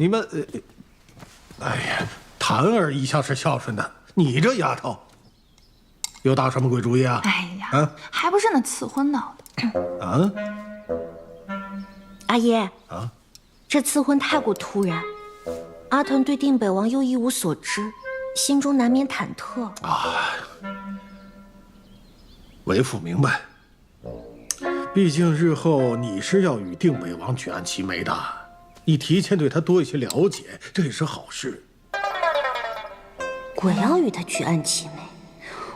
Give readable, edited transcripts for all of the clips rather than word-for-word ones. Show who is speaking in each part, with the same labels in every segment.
Speaker 1: 你们，哎呀，檀儿一向是孝顺的，你这丫头又打什么鬼主意啊？
Speaker 2: 哎呀，还不是那赐婚闹的。
Speaker 1: 啊？
Speaker 3: 阿爷
Speaker 1: 啊，
Speaker 3: 这赐婚太过突然，阿腾对定北王又一无所知，心中难免忐忑。
Speaker 1: 为父明白，毕竟日后你是要与定北王举案齐眉的，你提前对他多一些了解，这也是好事。
Speaker 3: 我要与他举案齐眉，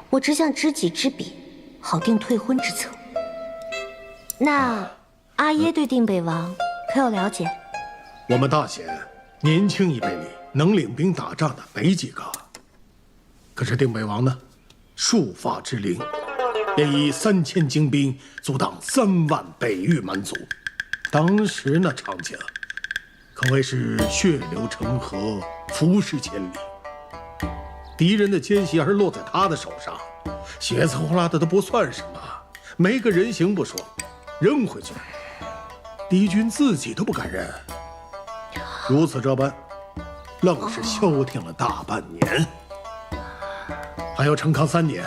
Speaker 3: 我只想知己知彼，好定退婚之策。那阿耶对定北王可有了解？
Speaker 1: 我们大显年轻一辈里能领兵打仗的没几个，可是定北王呢，束发之龄，便以3000精兵阻挡3万北域蛮族，当时那场景，可谓是血流成河，浮尸千里。敌人的奸细要是落在他的手上，血渍呼啦的都不算什么，没个人形不说，扔回去，敌军自己都不敢认。如此这般，愣是消停了大半年。还有成康3年，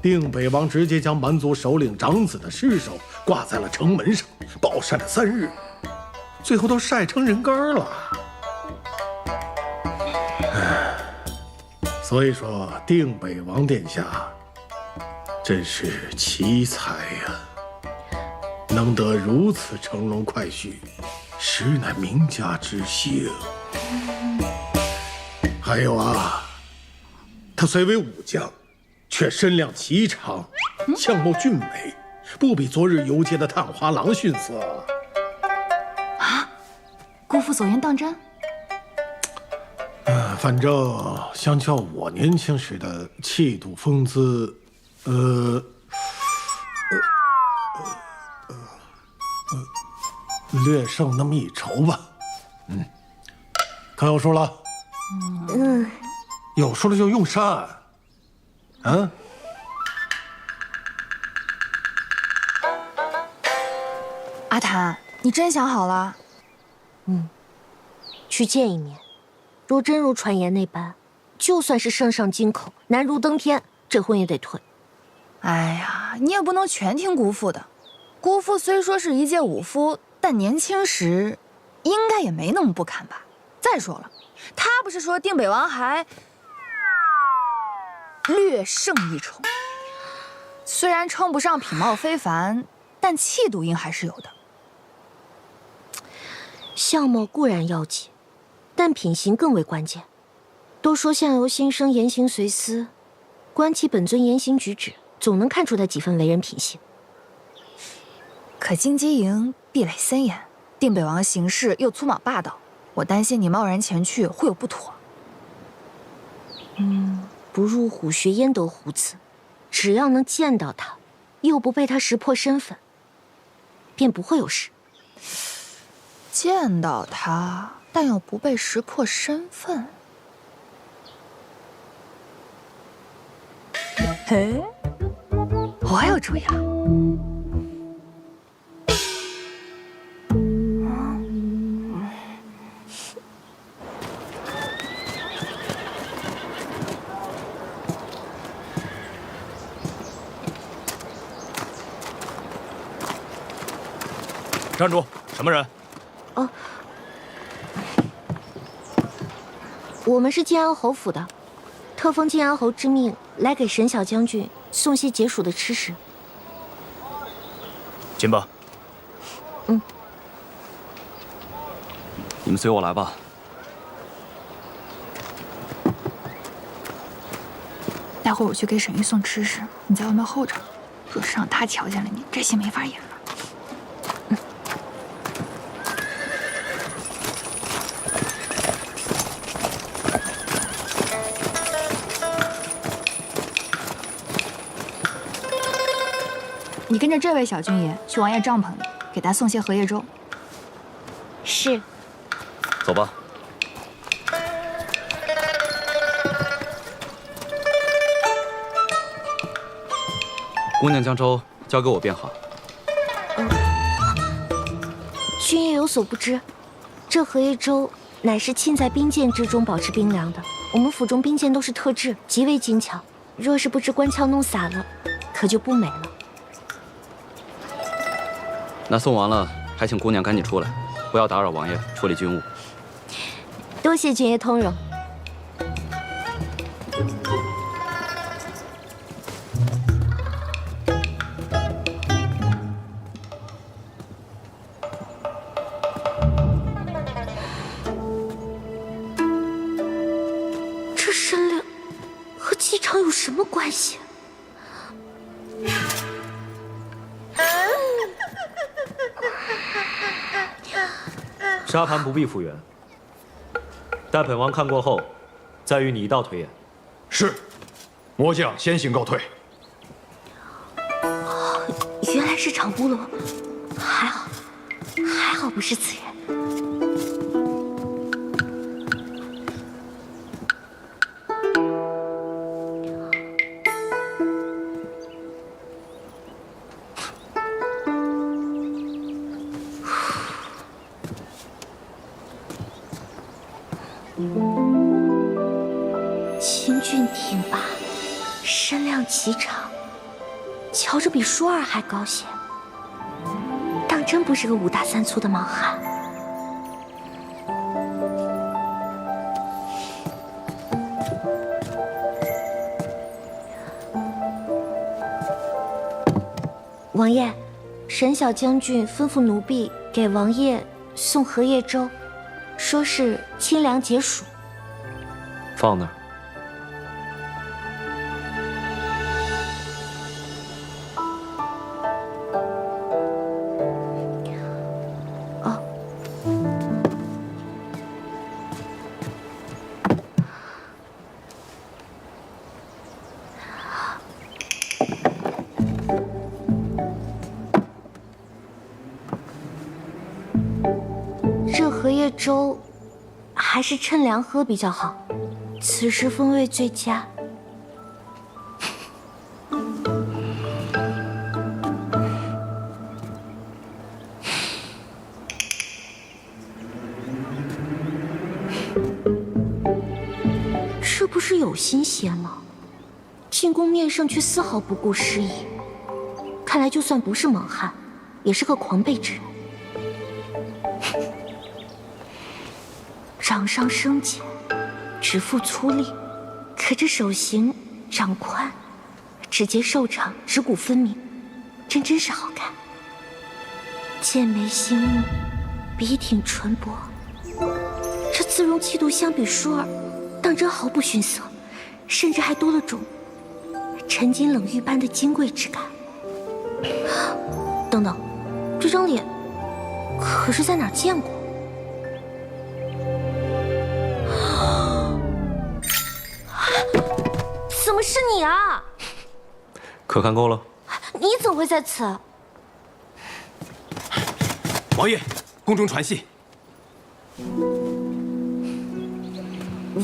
Speaker 1: 定北王直接将蛮族首领长子的尸首挂在了城门上，暴晒了3日，最后都晒成人干了。所以说，定北王殿下真是奇才呀，能得如此乘龙快婿，实乃名家之幸。还有啊，他虽为武将，却身量颀长，相貌俊美，不比昨日游街的探花郎逊色。
Speaker 2: 啊，姑父所言当真？
Speaker 1: 反正相较我年轻时的气度风姿，略胜那么一筹吧。可有数了？有数了就用膳。
Speaker 2: 阿谭，你真想好了？
Speaker 3: 去见一面。若真如传言那般，就算是圣上金口，难如登天，这婚也得退。
Speaker 2: 哎呀，你也不能全听姑父的。姑父虽说是一介武夫，但年轻时应该也没那么不堪吧？再说了，他不是说定北王还略胜一筹，虽然称不上品貌非凡，但气度应还是有的。
Speaker 3: 相貌固然要紧，但品行更为关键。都说相由心生，言行随思，观其本尊言行举止，总能看出他几分为人品性。
Speaker 2: 可金鸡营壁垒森严，定北王行事又粗莽霸道，我担心你贸然前去会有不妥。
Speaker 3: 不入虎穴焉得虎子，只要能见到他，又不被他识破身份，便不会有事。
Speaker 2: 见到他，但又不被识破身份。嘿，我有主意了。
Speaker 4: 站住！什么人？
Speaker 3: 我们是晋安侯府的，特奉晋安侯之命来给沈小将军送些解暑的吃食。
Speaker 4: 进吧。你们随我来吧。
Speaker 2: 待会儿我去给沈玉送吃食，你在外面候着。若是让他瞧见了你，这戏没法演了。你跟着这位小军爷去王爷帐篷里，给他送些荷叶粥。
Speaker 3: 是。
Speaker 4: 走吧。姑娘将粥交给我便好。
Speaker 3: 军爷有所不知，这荷叶粥乃是浸在冰剑之中保持冰凉的。我们府中冰剑都是特制，极为精巧。若是不知官腔弄洒了，可就不美了。
Speaker 4: 那送完了，还请姑娘赶紧出来，不要打扰王爷处理军务。
Speaker 3: 多谢君爷通融。这身量和机场有什么关系？
Speaker 5: 沙盘不必复原，待本王看过后，再与你一道推演。
Speaker 6: 是，魔将先行告退。
Speaker 3: 原来是场乌龙，还好不是此人。秦俊挺拔，身量颀长，瞧着比舒儿还高些，当真不是个5大3粗的莽汉。王爷，沈小将军吩咐奴婢给王爷送荷叶粥，说是清凉解暑。
Speaker 5: 放那儿。
Speaker 3: 这荷叶粥还是趁凉喝比较好，此时风味最佳。这不是有心些吗？进宫面上却丝毫不顾师仪，看来就算不是莽汉，也是个狂悖之人。掌上生茧，指腹粗粝，可这手型掌宽，指节瘦长，指骨分明，真是好看。剑眉星目，笔挺唇薄，这姿容气度相比舒儿，当真毫不逊色，甚至还多了种沉金冷玉般的金贵之感。等等，这张脸可是在哪儿见过？怎么是你啊？
Speaker 5: 可看够了？
Speaker 3: 你怎么会在此？
Speaker 7: 王爷，宫中传信。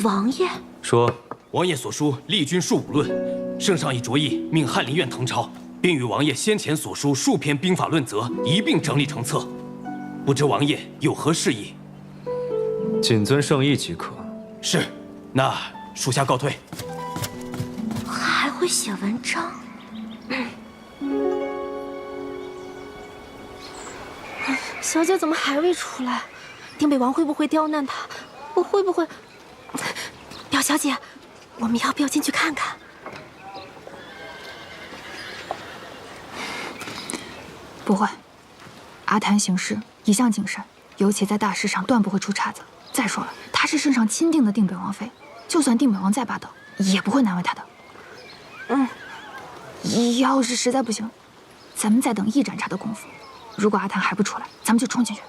Speaker 3: 王爷
Speaker 5: 说，
Speaker 7: 王爷所书《立军术武论》，圣上已着意命翰林院誊抄，并与王爷先前所书数篇兵法论则一并整理成册，不知王爷有何示意？
Speaker 5: 谨遵圣意即可。
Speaker 7: 是，那属下告退。
Speaker 3: 还会写文章？
Speaker 8: 小姐怎么还未出来？丁北王会不会刁难她？我会不会？表小姐，我们要不要进去看看？
Speaker 2: 不会，阿谭行事一向谨慎，尤其在大事上断不会出岔子。再说了，她是圣上钦定的定北王妃，就算定北王再霸道，也不会难为她的。要是实在不行，咱们再等一盏茶的功夫。如果阿谭还不出来，咱们就冲进去。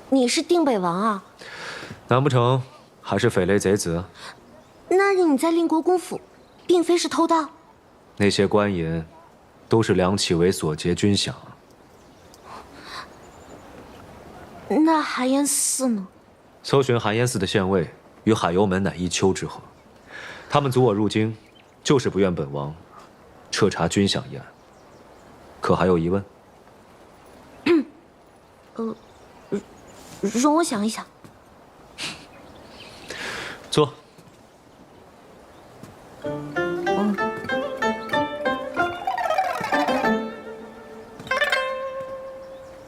Speaker 3: 你是定北王啊？
Speaker 5: 难不成还是匪类贼子？
Speaker 3: 那你在令国公府，并非是偷盗？
Speaker 5: 那些官银，都是梁启伟所劫军饷。
Speaker 3: 那寒烟寺呢？
Speaker 5: 搜寻寒烟寺的县尉与海幽门乃一丘之貉，他们阻我入京，就是不愿本王彻查军饷一案。可还有疑问？
Speaker 3: 容我想一想。
Speaker 5: 坐。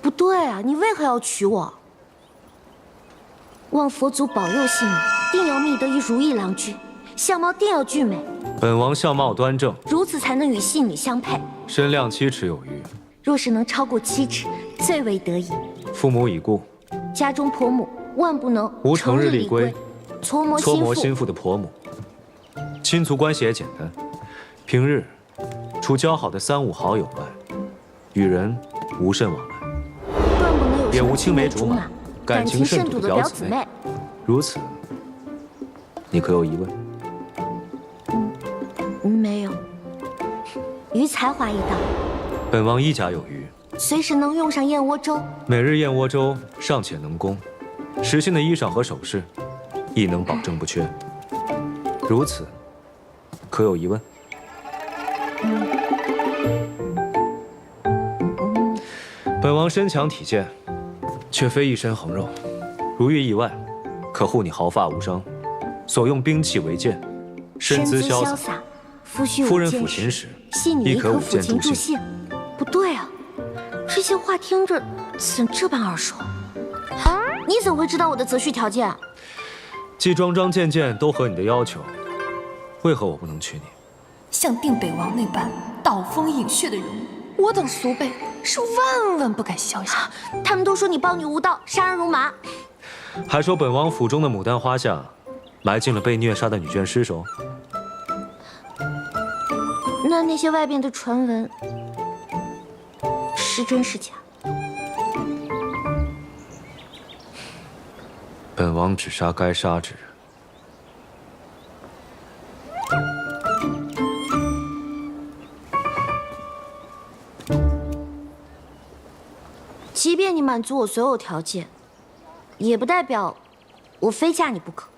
Speaker 3: 不对啊，你为何要娶我？望佛祖保佑信女，定要觅得一如意郎君，相貌定要俊美。
Speaker 5: 本王相貌端正，
Speaker 3: 如此才能与信女相配。
Speaker 5: 身量7尺有余，
Speaker 3: 若是能超过7尺，最为得意。
Speaker 5: 父母已故，
Speaker 3: 家中婆母万不能
Speaker 5: 无成日里归，
Speaker 3: 搓磨
Speaker 5: 心腹的婆母。亲族关系也简单，平日除交好的3、5好友外，与人无甚往来，
Speaker 3: 断不能有
Speaker 5: 也无青梅
Speaker 3: 竹
Speaker 5: 马，感情甚笃的表姊妹。如此，你可有疑问？
Speaker 3: 没有。于才华一道，
Speaker 5: 本王一甲有余，
Speaker 3: 随时能用上燕窝粥。
Speaker 5: 每日燕窝粥尚且能供，时信的衣裳和首饰亦能保证不缺。如此，可有疑问？本王身强体健，却非一身横肉。如遇意外，可护你毫发无伤。所用兵器为剑，身姿潇洒。夫人抚琴时，亦可舞剑助兴。
Speaker 3: 不对啊，这些话听着怎这般耳熟？你怎会知道我的择婿条件啊？
Speaker 5: 既桩桩件件都合你的要求，为何我不能娶你？
Speaker 2: 像定北王那般刀锋饮血的人物，我等俗辈是万万不敢肖像。
Speaker 3: 他们都说你暴虐无道，杀人如麻，
Speaker 5: 还说本王府中的牡丹花下埋进了被虐杀的女眷尸首。
Speaker 3: 那些外边的传闻是真是假？
Speaker 5: 本王只杀该杀之人。
Speaker 3: 即便你满足我所有条件，也不代表我非嫁你不可。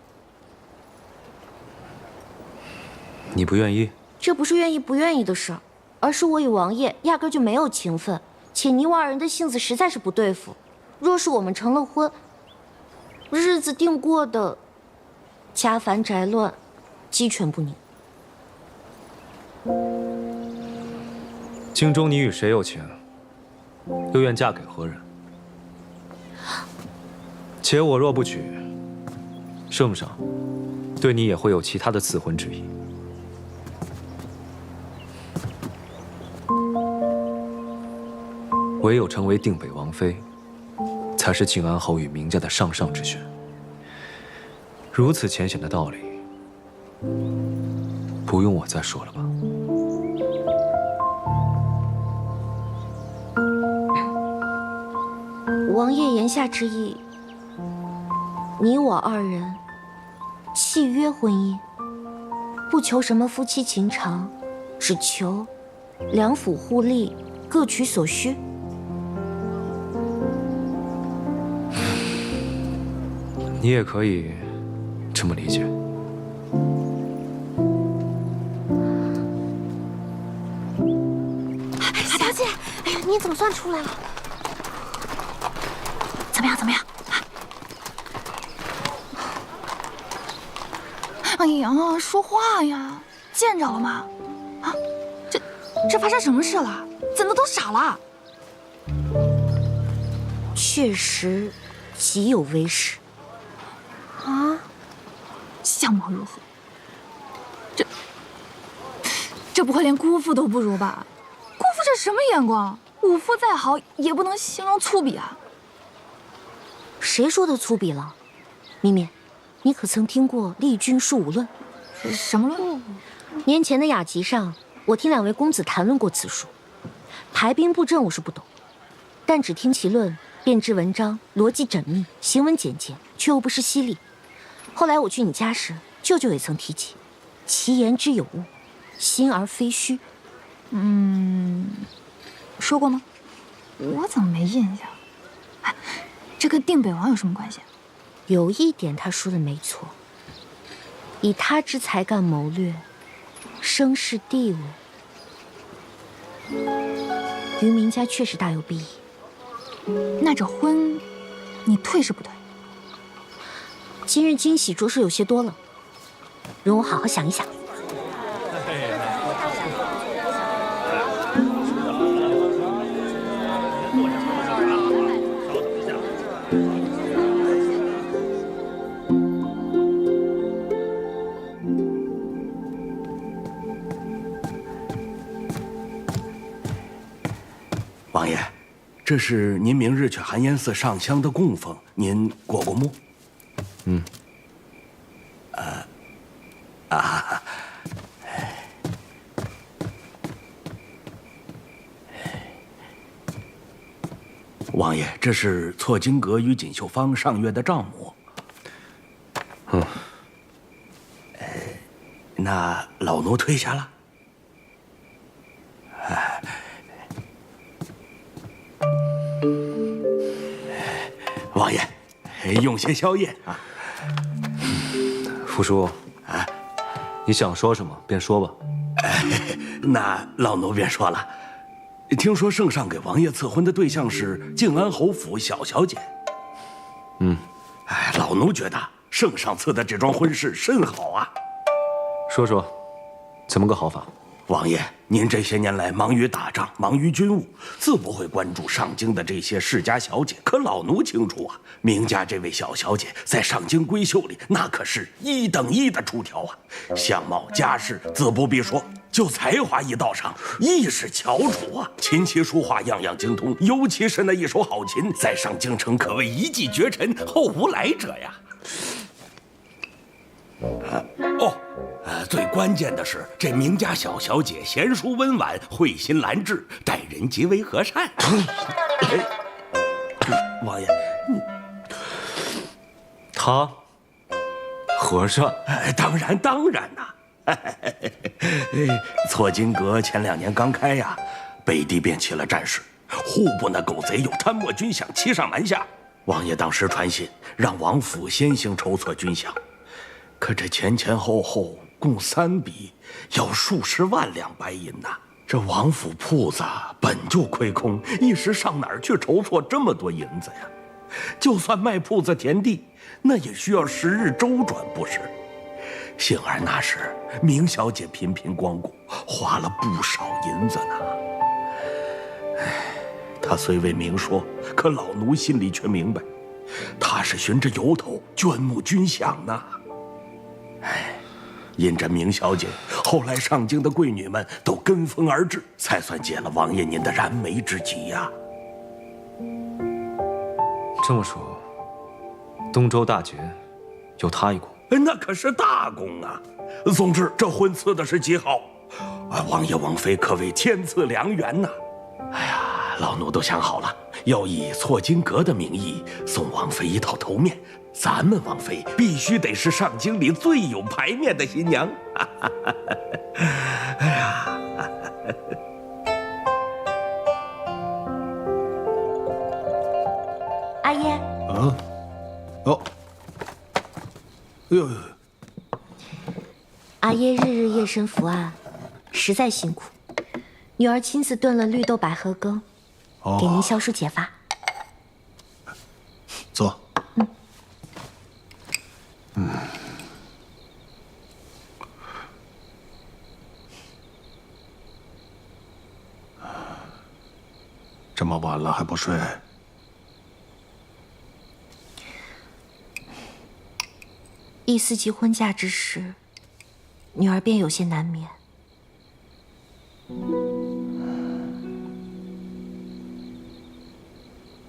Speaker 5: 你不愿意？
Speaker 3: 这不是愿意不愿意的事，而是我与王爷压根就没有情分，且你我二人的性子实在是不对付。若是我们成了婚，日子定过的家繁宅乱，鸡犬不宁。
Speaker 5: 京中你与谁有情？又愿嫁给何人？且我若不娶，圣上对你也会有其他的赐婚之意。唯有成为定北王妃，才是靖安侯与明家的上上之选。如此浅显的道理，不用我再说了吧？
Speaker 3: 王爷言下之意，你我二人契约婚姻，不求什么夫妻情长，只求两府互利，各取所需。
Speaker 5: 你也可以这么理解。
Speaker 8: 小姐，哎呀，你怎么算出来了？怎么样？怎么样？
Speaker 2: 哎呀，说话呀！见着了吗？啊，这发生什么事了？怎么都傻了？
Speaker 3: 确实极有威势。
Speaker 2: 啊，相貌如何？这不会连姑父都不如吧？姑父这什么眼光？武夫再好也不能形容粗鄙啊！
Speaker 3: 谁说的粗鄙了？咪咪，你可曾听过《立军术武论》？
Speaker 2: 什么论？
Speaker 3: 年前的雅集上，我听两位公子谈论过此术。排兵布阵我是不懂，但只听其论，便知文章逻辑缜密，行文简洁，却又不失犀利。后来我去你家时，舅舅也曾提起，其言之有物，心而非虚。
Speaker 2: 说过吗？我怎么没印象？哎，这跟定北王有什么关系？
Speaker 3: 有一点他说的没错，以他之才干谋略，声势地位，于明家确实大有裨益。
Speaker 2: 那这婚，你退是不退？
Speaker 3: 今日惊喜着实有些多了，容我好好想一想。
Speaker 9: 王爷，这是您明日去寒烟寺上香的供奉，您过过目？
Speaker 5: 嗯。
Speaker 9: 王爷，这是错金阁与锦绣坊上月的账目。那老奴退下了。王爷，用些宵夜啊。
Speaker 5: 福叔
Speaker 9: 啊，
Speaker 5: 你想说什么便说吧。
Speaker 9: 那老奴便说了，听说圣上给王爷赐婚的对象是静安侯府小小姐。老奴觉得圣上赐的这桩婚事甚好啊。
Speaker 5: 说说，怎么个好法？
Speaker 9: 王爷，您这些年来忙于打仗，忙于军务，自不会关注上京的这些世家小姐。可老奴清楚啊，明家这位小小姐在上京闺秀里，那可是1等1的出挑啊，相貌家世自不必说，就才华一道上亦是翘楚啊，琴棋书画样样精通，尤其是那一手好琴，在上京城可谓一骑绝尘，后无来者呀。最关键的是，这明家小小姐贤淑温婉，慧心兰质，待人极为和善。王爷，
Speaker 5: 他和善？
Speaker 9: 当然呐。错金阁前2年刚开呀，北地便起了战事，户部那狗贼有贪墨军饷欺上瞒下。王爷当时传信，让王府先行筹措军饷，可这前后共3笔，要数十万两白银呐。这王府铺子本就亏空，一时上哪儿去筹措这么多银子呀？就算卖铺子田地，那也需要10日周转不是？幸而那时明小姐频频光顾，花了不少银子呢。她虽未明说，可老奴心里却明白，她是循着由头捐募军饷呢。因着明小姐，后来上京的贵女们都跟风而至，才算解了王爷您的燃眉之急呀。
Speaker 5: 这么说，东周大捷有他一功？
Speaker 9: 那可是大功啊！总之，这婚赐的是极好，王爷王妃可谓天赐良缘呐。哎呀，老奴都想好了，要以错金阁的名义送王妃一套头面。咱们王妃必须得是上京里最有排面的新娘。哎呀，
Speaker 3: 阿耶。阿耶日日夜深伏案，实在辛苦。女儿亲自炖了绿豆百合羹，给您消暑解乏。
Speaker 1: 坐。这么晚了还不睡？
Speaker 3: 一思及婚嫁之时，女儿便有些难眠。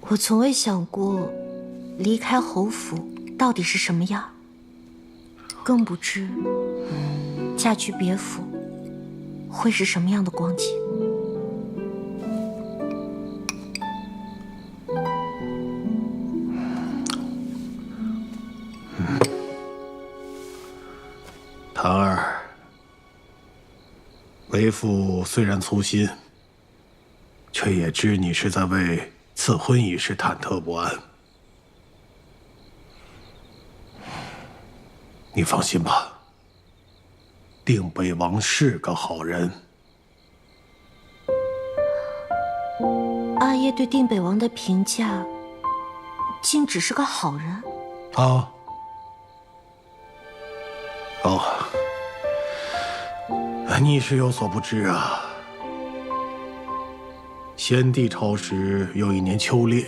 Speaker 3: 我从未想过，离开侯府到底是什么样，更不知嫁去别府会是什么样的光景。
Speaker 1: 檀儿，为父虽然粗心，却也知你是在为赐婚一事忐忑不安。你放心吧，定北王是个好人。
Speaker 3: 阿耶对定北王的评价，竟只是个好人。
Speaker 1: 啊，哦，你是有所不知啊。先帝朝时有一年秋猎，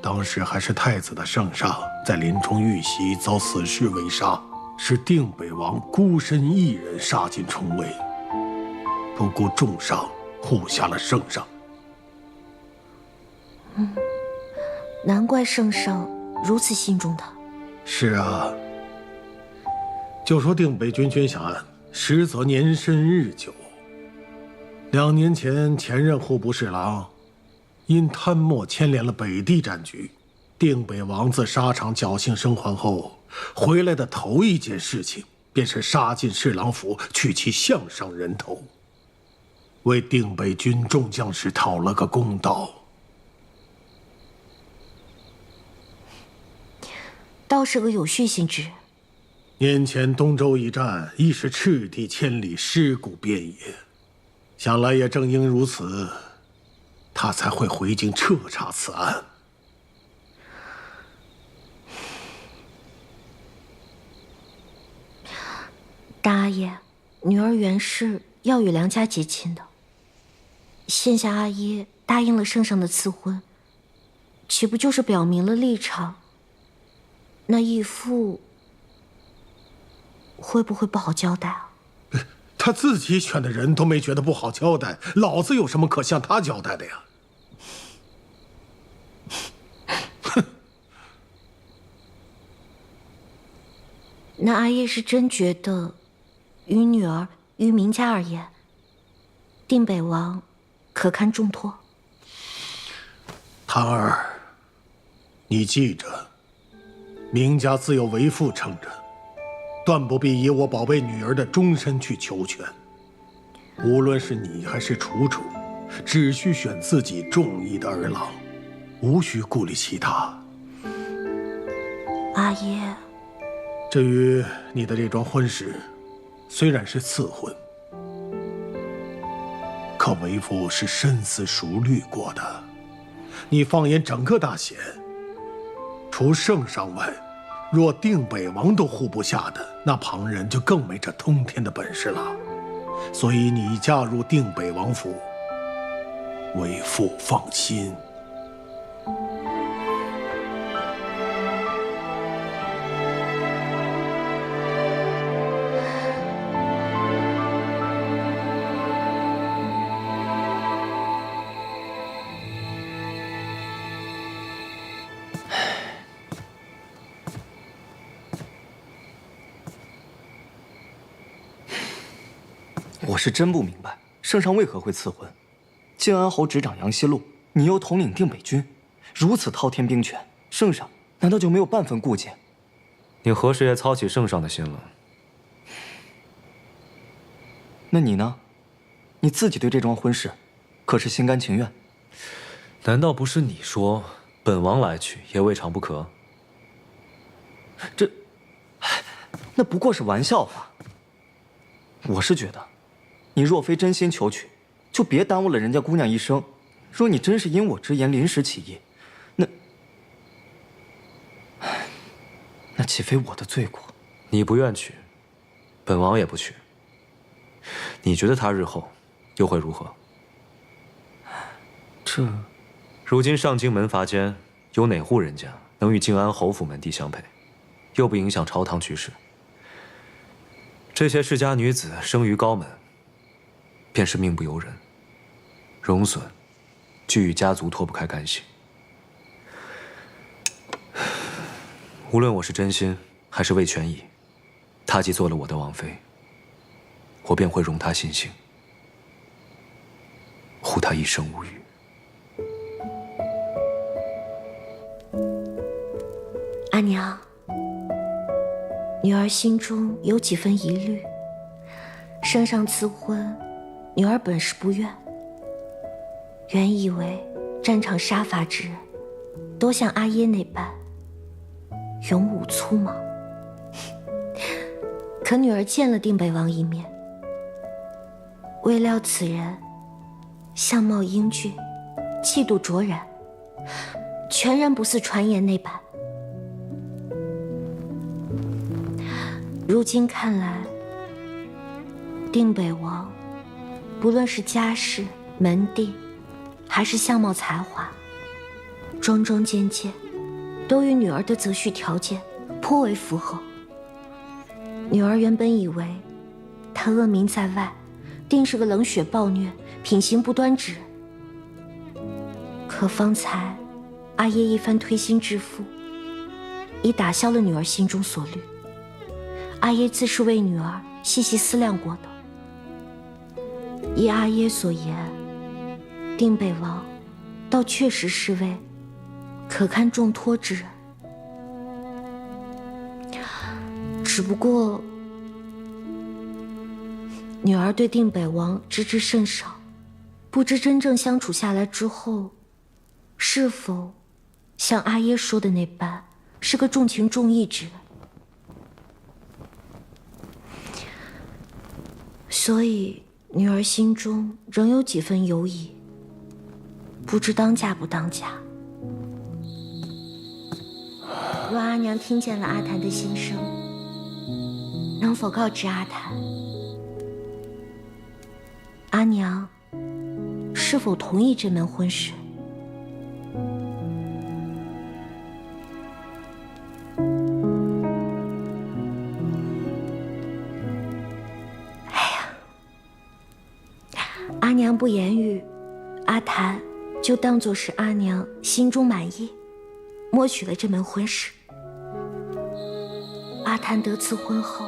Speaker 1: 当时还是太子的圣上，在林冲遇袭遭死士围杀，是定北王孤身一人杀进重围，不顾重伤护下了圣上。
Speaker 3: 难怪圣上如此信重他。
Speaker 1: 是啊，就说定北军军饷案，实则年深日久。2年前，前任户部侍郎因贪墨牵连了北地战局，定北王自沙场侥幸生还后，回来的头一件事情便是杀进侍郎府，取其项上人头，为定北军众将士讨了个公道。
Speaker 3: 倒是个有序性之人。
Speaker 1: 年前东周一战，亦是赤地千里，尸骨遍野。想来也正因如此，他才会回京彻查此案。
Speaker 3: 大阿爷，女儿原是要与梁家结亲的，现下阿耶答应了圣上的赐婚，岂不就是表明了立场？那义父会不会不好交代啊？
Speaker 1: 他自己选的人都没觉得不好交代，老子有什么可向他交代的呀？哼！
Speaker 3: 那阿耶是真觉得，于女儿于明家而言，定北王可堪重托？
Speaker 1: 唐儿，你记着，明家自有为父撑着，断不必以我宝贝女儿的终身去求全。无论是你还是楚楚，只需选自己中意的儿郎，无需顾虑其他。
Speaker 3: 阿耶，
Speaker 1: 至于你的这桩婚事，虽然是赐婚，可为父是深思熟虑过的。你放眼整个大咸，除圣上外，若定北王都护不下的，那旁人就更没这通天的本事了。所以你嫁入定北王府，为父放心。
Speaker 5: 我是真不明白，圣上为何会赐婚？晋安侯执掌杨希路，你又统领定北军，如此滔天兵权，圣上难道就没有半分顾忌？你何时也操起圣上的心了？那你呢？你自己对这桩婚事，可是心甘情愿？难道不是你说本王来娶也未尝不可？那不过是玩笑话。我是觉得，你若非真心求娶，就别耽误了人家姑娘一生。若你真是因我之言临时起意，那岂非我的罪过？你不愿娶，本王也不娶。你觉得他日后又会如何？如今上京门阀间有哪户人家能与靖安侯府门第相配，又不影响朝堂局势？这些世家女子生于高门，便是命不由人，荣损俱与家族脱不开干系。无论我是真心还是为权宜，她既做了我的王妃，我便会容她心性，护她一生无虞。
Speaker 3: 阿娘，女儿心中有几分疑虑。圣上赐婚，女儿本是不愿。原以为战场杀伐之人，多像阿耶那般勇武粗莽，可女儿见了定北王一面，未料此人相貌英俊，气度卓然，全然不似传言那般。如今看来，定北王不论是家世、门第，还是相貌才华，桩桩件件，都与女儿的择婿条件颇为符合。女儿原本以为他恶名在外，定是个冷血暴虐、品行不端之人。可方才阿耶一番推心置腹，已打消了女儿心中所虑。阿耶自是为女儿细细思量过的。依阿耶所言，定北王倒确实是位可堪重托之人。只不过，女儿对定北王知甚少，不知真正相处下来之后，是否像阿耶说的那般，是个重情重义之人。所以，女儿心中仍有几分犹疑，不知当嫁不当嫁。若阿娘听见了阿谭的心声，能否告知阿谭，阿娘是否同意这门婚事？阿娘不言语，阿谭就当作是阿娘心中满意，默许了这门婚事。阿谭得赐婚后，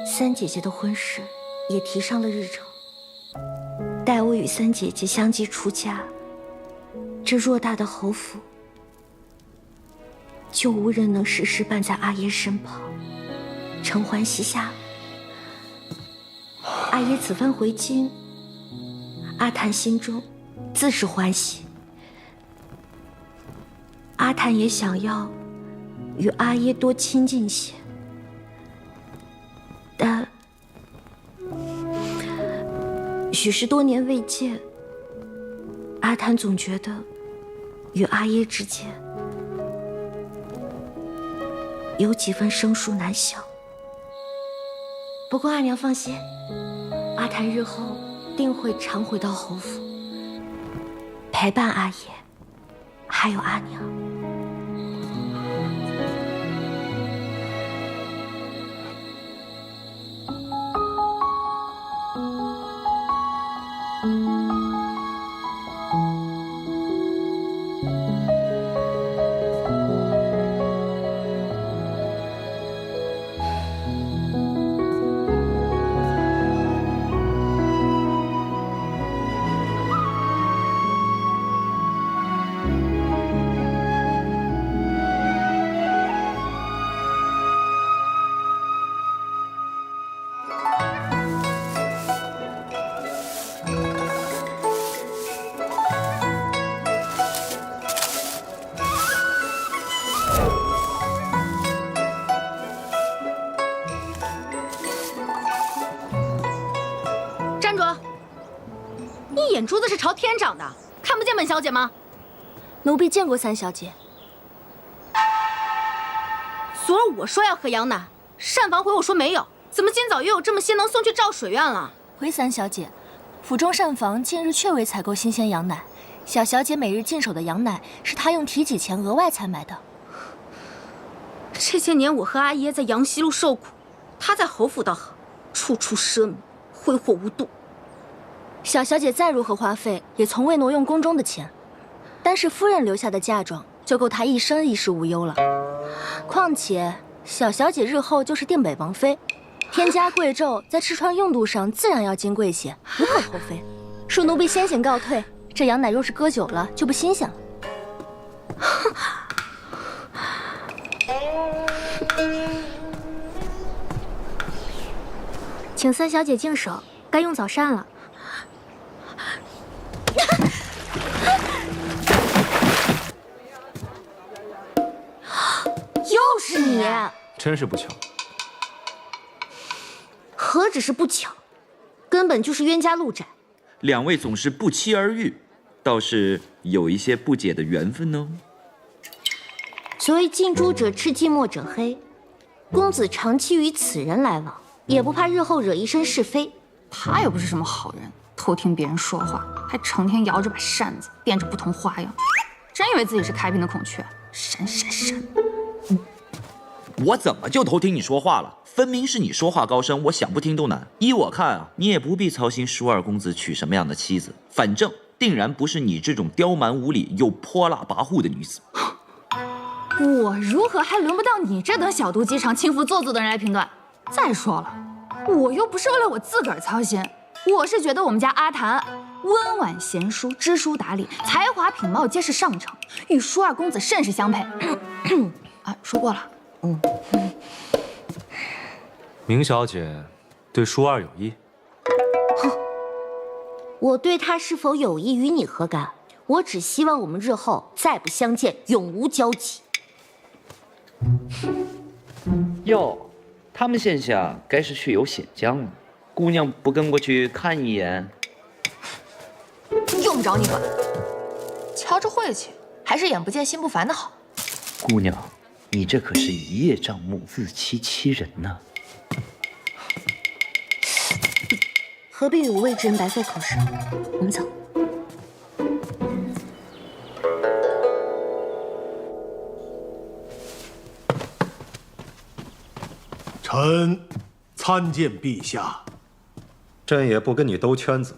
Speaker 3: 三姐姐的婚事也提上了日程。待我与三姐姐相继出嫁，这偌大的侯府就无人能时时伴在阿爷身旁，承欢膝下。阿爷此番回京，阿谭心中自是欢喜。阿谭也想要与阿耶多亲近些，但许是多年未见，阿谭总觉得与阿耶之间有几分生疏难晓。不过阿娘放心，阿谭日后定会常回到侯府，陪伴阿爷，还有阿娘。
Speaker 8: 眼珠子是朝天长的，看不见本小姐吗？奴婢见过三小姐。昨儿我说要喝羊奶，膳房回我说没有，怎么今早又有这么些能送去赵水院了？
Speaker 10: 回三小姐，府中膳房近日确未采购新鲜羊奶，小小姐每日进手的羊奶是她用提己钱额外采买的。
Speaker 8: 这些年我和阿爷在阳西路受苦，她在侯府倒好，处处奢靡，挥霍无度。
Speaker 10: 小小姐再如何花费，也从未挪用宫中的钱，单是夫人留下的嫁妆，就够她一生衣食无忧了。况且小小姐日后就是定北王妃，天加贵胄，在吃穿用度上自然要金贵些，无可厚非。恕奴婢先行告退，这羊奶若是搁久了，就不新鲜了。
Speaker 8: 请三小姐净手，该用早膳了。
Speaker 3: 又是你！
Speaker 5: 真是不巧。
Speaker 3: 何止是不巧，根本就是冤家路窄。
Speaker 11: 两位总是不期而遇，倒是有一些不解的缘分哦。
Speaker 3: 所谓近朱者赤，近墨者黑。公子长期与此人来往，也不怕日后惹一身是非。
Speaker 2: 他又不是什么好人，偷听别人说话，还成天摇着把扇子，变着不同花样，真以为自己是开屏的孔雀，闪闪闪。
Speaker 11: 我怎么就偷听你说话了？分明是你说话高声，我想不听都难。依我看啊，你也不必操心舒二公子娶什么样的妻子，反正定然不是你这种刁蛮无理又泼辣跋扈的女子。
Speaker 2: 我如何还轮不到你这等小肚鸡肠、轻浮做作的人来评断？再说了，我又不是为了我自个儿操心，我是觉得我们家阿谭温婉贤淑、知书达理，才华品貌皆是上乘，与舒二公子甚是相配。啊，说过了。
Speaker 5: 明小姐对舒二有意？
Speaker 3: 我对他是否有意与你何干？我只希望我们日后再不相见，永无交集。
Speaker 11: 哟，他们现下该是去游显江了，姑娘不跟过去看一眼？
Speaker 2: 用不着你管，瞧着晦气，还是眼不见心不烦的好。
Speaker 11: 姑娘，你这可是一叶障目，自欺欺人呢。
Speaker 3: 何必与无谓之人白费口舌？我们走。
Speaker 1: 臣参见陛下。
Speaker 5: 朕也不跟你兜圈子，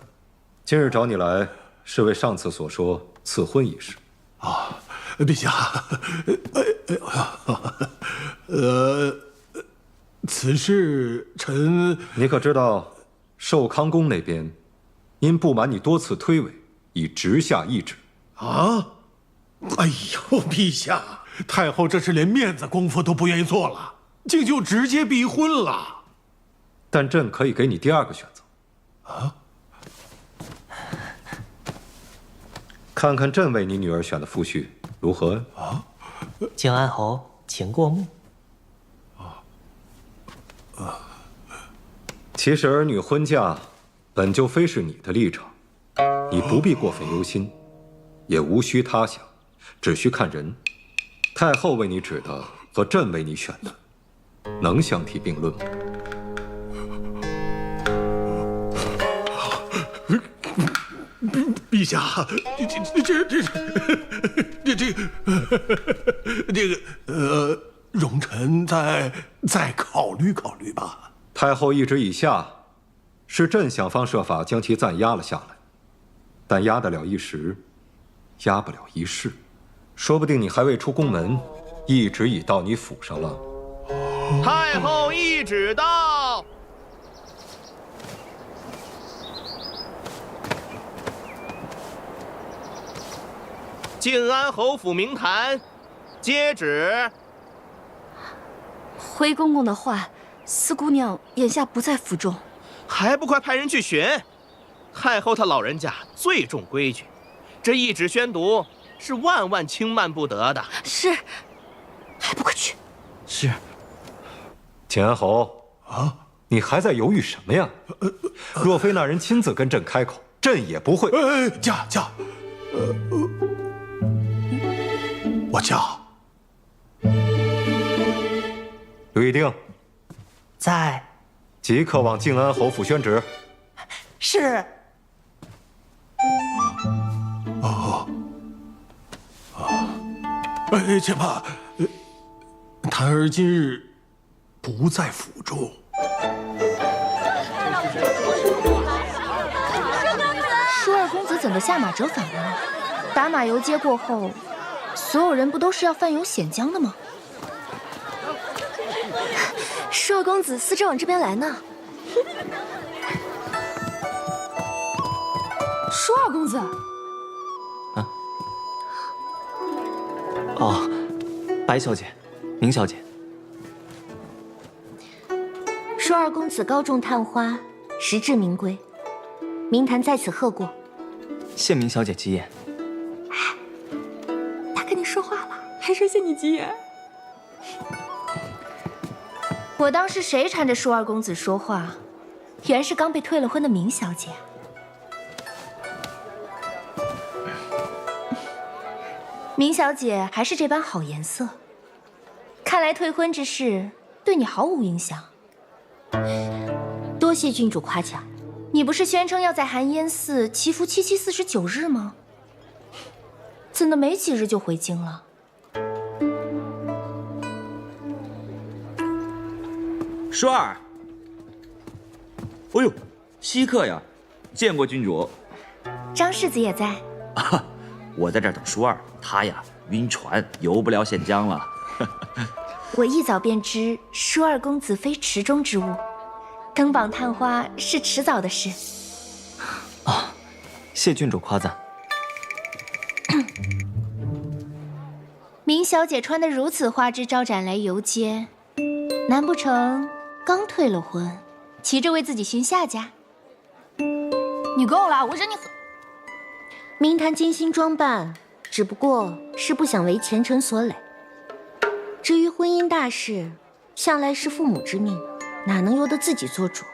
Speaker 5: 今日找你来是为上次所说赐婚一事。
Speaker 1: 啊，陛下，此事臣……
Speaker 5: 你可知道，寿康宫那边因不满你多次推诿，已直下懿旨。
Speaker 1: 啊！哎呦，陛下，太后这是连面子功夫都不愿意做了，竟就直接逼婚了。
Speaker 5: 但朕可以给你第二个选择。
Speaker 1: 啊？
Speaker 5: 看看朕为你女儿选的夫婿如何？
Speaker 1: 啊？
Speaker 12: 靖安侯，请过目。
Speaker 5: 其实儿女婚嫁本就非是你的立场，你不必过分忧心，也无需他想，只需看人。太后为你指的和朕为你选的，能相提并论吗？
Speaker 1: 陛下，容臣再考虑考虑吧。
Speaker 5: 太后懿旨已下，是朕想方设法将其暂压了下来，但压得了一时，压不了一世。说不定你还未出宫门，懿旨已到你府上了。
Speaker 13: 太后懿旨到。靖安侯府明坛，接旨。
Speaker 10: 回公公的话，四姑娘眼下不在府中，
Speaker 13: 还不快派人去寻！太后她老人家最重规矩，这懿旨宣读是万万轻慢不得的。
Speaker 10: 是，还不快去！
Speaker 5: 是。景安侯啊，你还在犹豫什么呀？若非那人亲自跟朕开口，朕也不会。
Speaker 1: 驾，我驾。
Speaker 5: 吕定，
Speaker 12: 在。
Speaker 5: 即刻往靖安侯府宣旨。
Speaker 12: 是。
Speaker 1: 且慢，谭儿今日不在府中。
Speaker 10: 舒二公子怎的下马折返了？打马游街过后，所有人不都是要泛游显江的吗？舒二公子似正往这边来呢。
Speaker 2: 舒二公子。
Speaker 12: 哦，白小姐，明小姐。
Speaker 3: 舒二公子高中探花，实至名归，明坛在此贺过。
Speaker 12: 谢明小姐吉言。
Speaker 2: 他跟你说话了，还说谢你吉言。
Speaker 10: 我当是谁缠着舒二公子说话，原是刚被退了婚的明小姐。明小姐还是这般好颜色，看来退婚之事对你毫无影响。
Speaker 3: 多谢郡主夸奖。
Speaker 10: 你不是宣称要在寒烟寺祈福7期49日吗？怎的没几日就回京了？
Speaker 11: 舒儿，哎呦，稀客呀，见过郡主。
Speaker 10: 张世子也在。
Speaker 11: 啊，我在这儿等舒儿，他呀晕船，游不了县江了。
Speaker 10: 我一早便知舒二公子非池中之物，登榜探花是迟早的事。
Speaker 12: 谢郡主夸赞。
Speaker 10: 明小姐穿得如此花枝招展来游街，难不成刚退了婚，急着为自己寻下家？
Speaker 2: 你够了，我忍你。
Speaker 3: 明坛精心装扮，只不过是不想为前程所累。至于婚姻大事，向来是父母之命，哪能由得自己做主？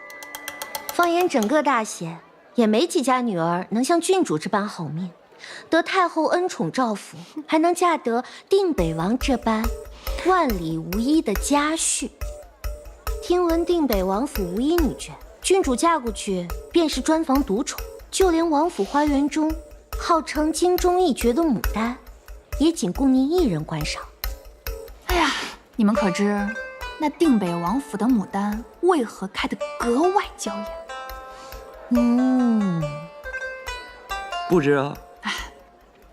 Speaker 3: 放眼整个大县，也没几家女儿能像郡主这般好命，得太后恩宠照拂，还能嫁得定北王这般万里无一的家婿。听闻定北王府无一女眷，郡主嫁过去便是专房独宠，就连王府花园中号称金钟一绝的牡丹，也仅供您一人观赏。
Speaker 2: 哎呀，你们可知那定北王府的牡丹为何开得格外娇艳？
Speaker 11: 不知啊。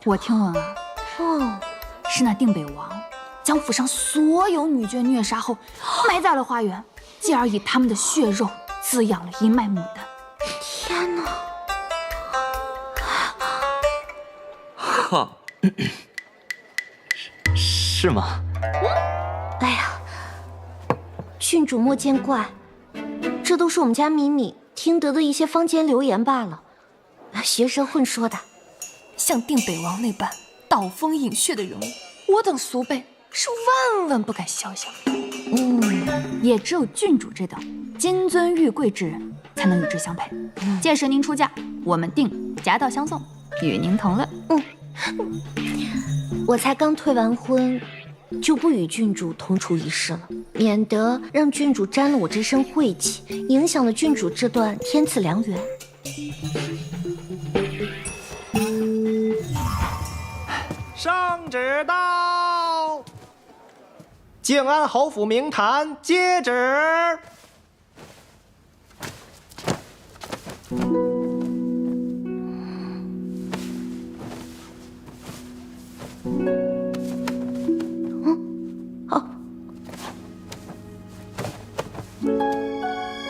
Speaker 2: 我听闻啊，是那定北王将府上所有女眷虐杀后，埋在了花园，继而以他们的血肉滋养了一脉牡丹。
Speaker 3: 天哪！
Speaker 11: 哈，
Speaker 12: 是吗？
Speaker 3: 哎呀，郡主莫见怪，这都是我们家米米听得的一些坊间流言罢了，学舌混说的。
Speaker 2: 像定北王那般刀锋饮血的人物，我等俗辈是万万不敢肖想。也只有郡主这等金尊玉贵之人，才能与之相配。届时您出嫁，我们定夹道相送，与您同乐。
Speaker 3: 我才刚退完婚，就不与郡主同处一室了，免得让郡主沾了我这身晦气，影响了郡主这段天赐良缘。
Speaker 14: 圣旨到，靖安侯府明坛接旨。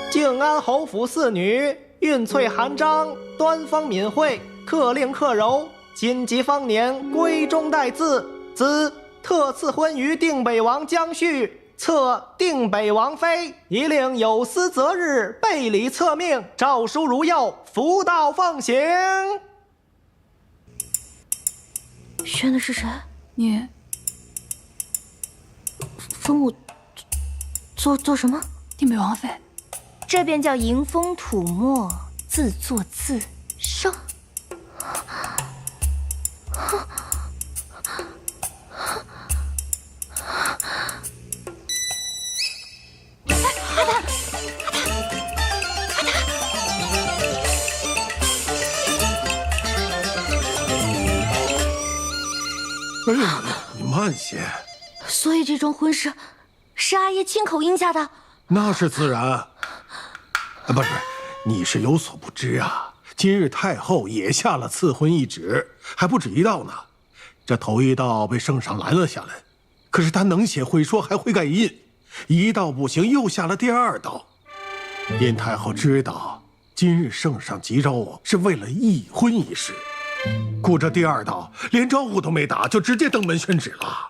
Speaker 14: 靖安侯府四女韵翠含章，端方敏慧，克令克柔。今即方年，闺中带字，子特赐婚于定北王江旭，册定北王妃，一令有司择日，备礼册命，诏书如右，福道奉行。
Speaker 3: 宣的是谁？
Speaker 2: 你
Speaker 3: 封我做什么？
Speaker 2: 定北王妃。
Speaker 10: 这便叫迎风吐墨，自作自受。
Speaker 1: 哎呀，你慢些。
Speaker 3: 所以这桩婚事是阿爷亲口应下的？
Speaker 1: 那是自然。不是，你是有所不知啊。今日太后也下了赐婚懿旨，还不止一道呢。这头一道被圣上拦了下来，可是他能写会说，还会盖印，一道不行，又下了第二道。因太后知道今日圣上急召我是为了议婚一事，故这第二道连招呼都没打，就直接登门宣旨了。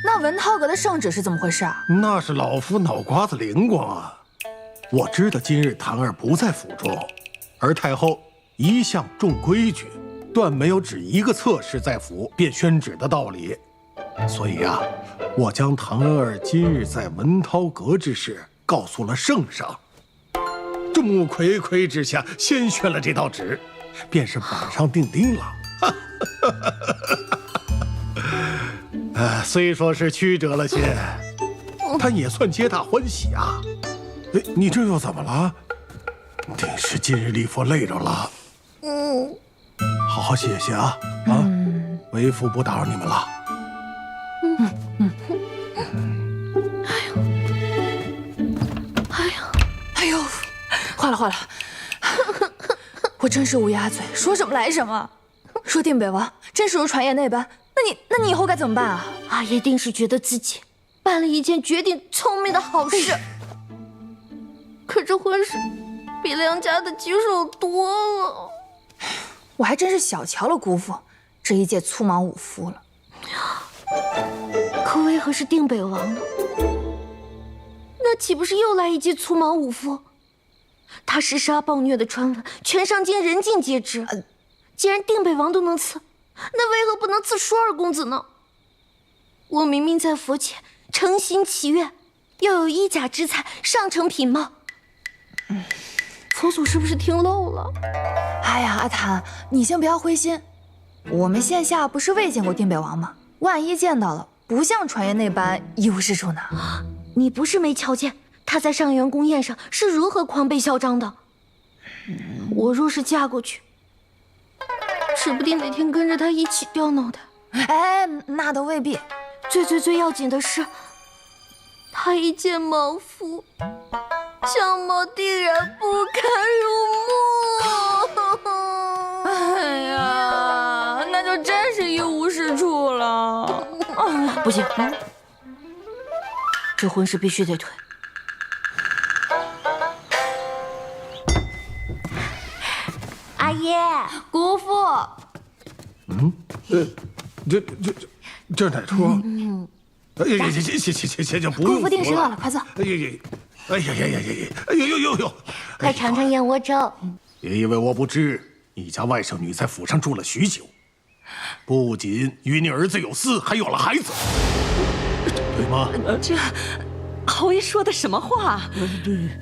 Speaker 2: 那文涛阁的圣旨是怎么回事啊？
Speaker 1: 那是老夫脑瓜子灵光啊！我知道今日檀儿不在府中，而太后一向重规矩，断没有只一个侧室在府便宣旨的道理。所以啊，我将檀儿今日在文涛阁之事告诉了圣上。众目睽睽之下，先宣了这道旨，便是板上钉钉了。虽说是曲折了些，但也算皆大欢喜啊。哎，你这又怎么了？定是今日礼佛累着了。好好歇歇啊！为父不打扰你们了。
Speaker 2: 哎呦，坏了！我真是乌鸦嘴，说什么来什么。说定北王真是如传言那般，那你以后该怎么办啊？
Speaker 3: 阿爷定是觉得自己办了一件绝顶聪明的好事，可这婚事比梁家的棘手多了。
Speaker 2: 我还真是小瞧了姑父这一介粗莽武夫了。
Speaker 3: 可为何是定北王呢？那岂不是又来一介粗莽武夫？他嗜杀暴虐的传闻，全上京人尽皆知。既然定北王都能赐，那为何不能赐舒二公子呢？我明明在佛前诚心祈愿，要有衣甲之才，上乘品貌。佛祖是不是听漏了？
Speaker 2: 哎呀，阿谭，你先不要灰心，我们线下不是未见过定北王吗？万一见到了，不像传言那般一无是处呢。
Speaker 3: 你不是没瞧见他在上元宫宴上是如何狂悖嚣张的？我若是嫁过去，指不定哪天跟着他一起掉脑袋。
Speaker 2: 哎，那倒未必。
Speaker 3: 最要紧的是，他一介莽夫，相貌定然不堪入目。
Speaker 2: 哎呀，那就真是一无是处了。
Speaker 3: 不行，这婚事必须得退。阿爷，
Speaker 2: 姑父。
Speaker 1: 这哪出？哎呀，行，不用。
Speaker 2: 姑父定时到了，快坐。
Speaker 1: 哎呀！
Speaker 3: 快尝尝燕窝粥。
Speaker 1: 别以为我不知，你家外甥女在府上住了许久，不仅与你儿子有私，还有了孩子，对吗？
Speaker 15: 这侯爷说的什么话？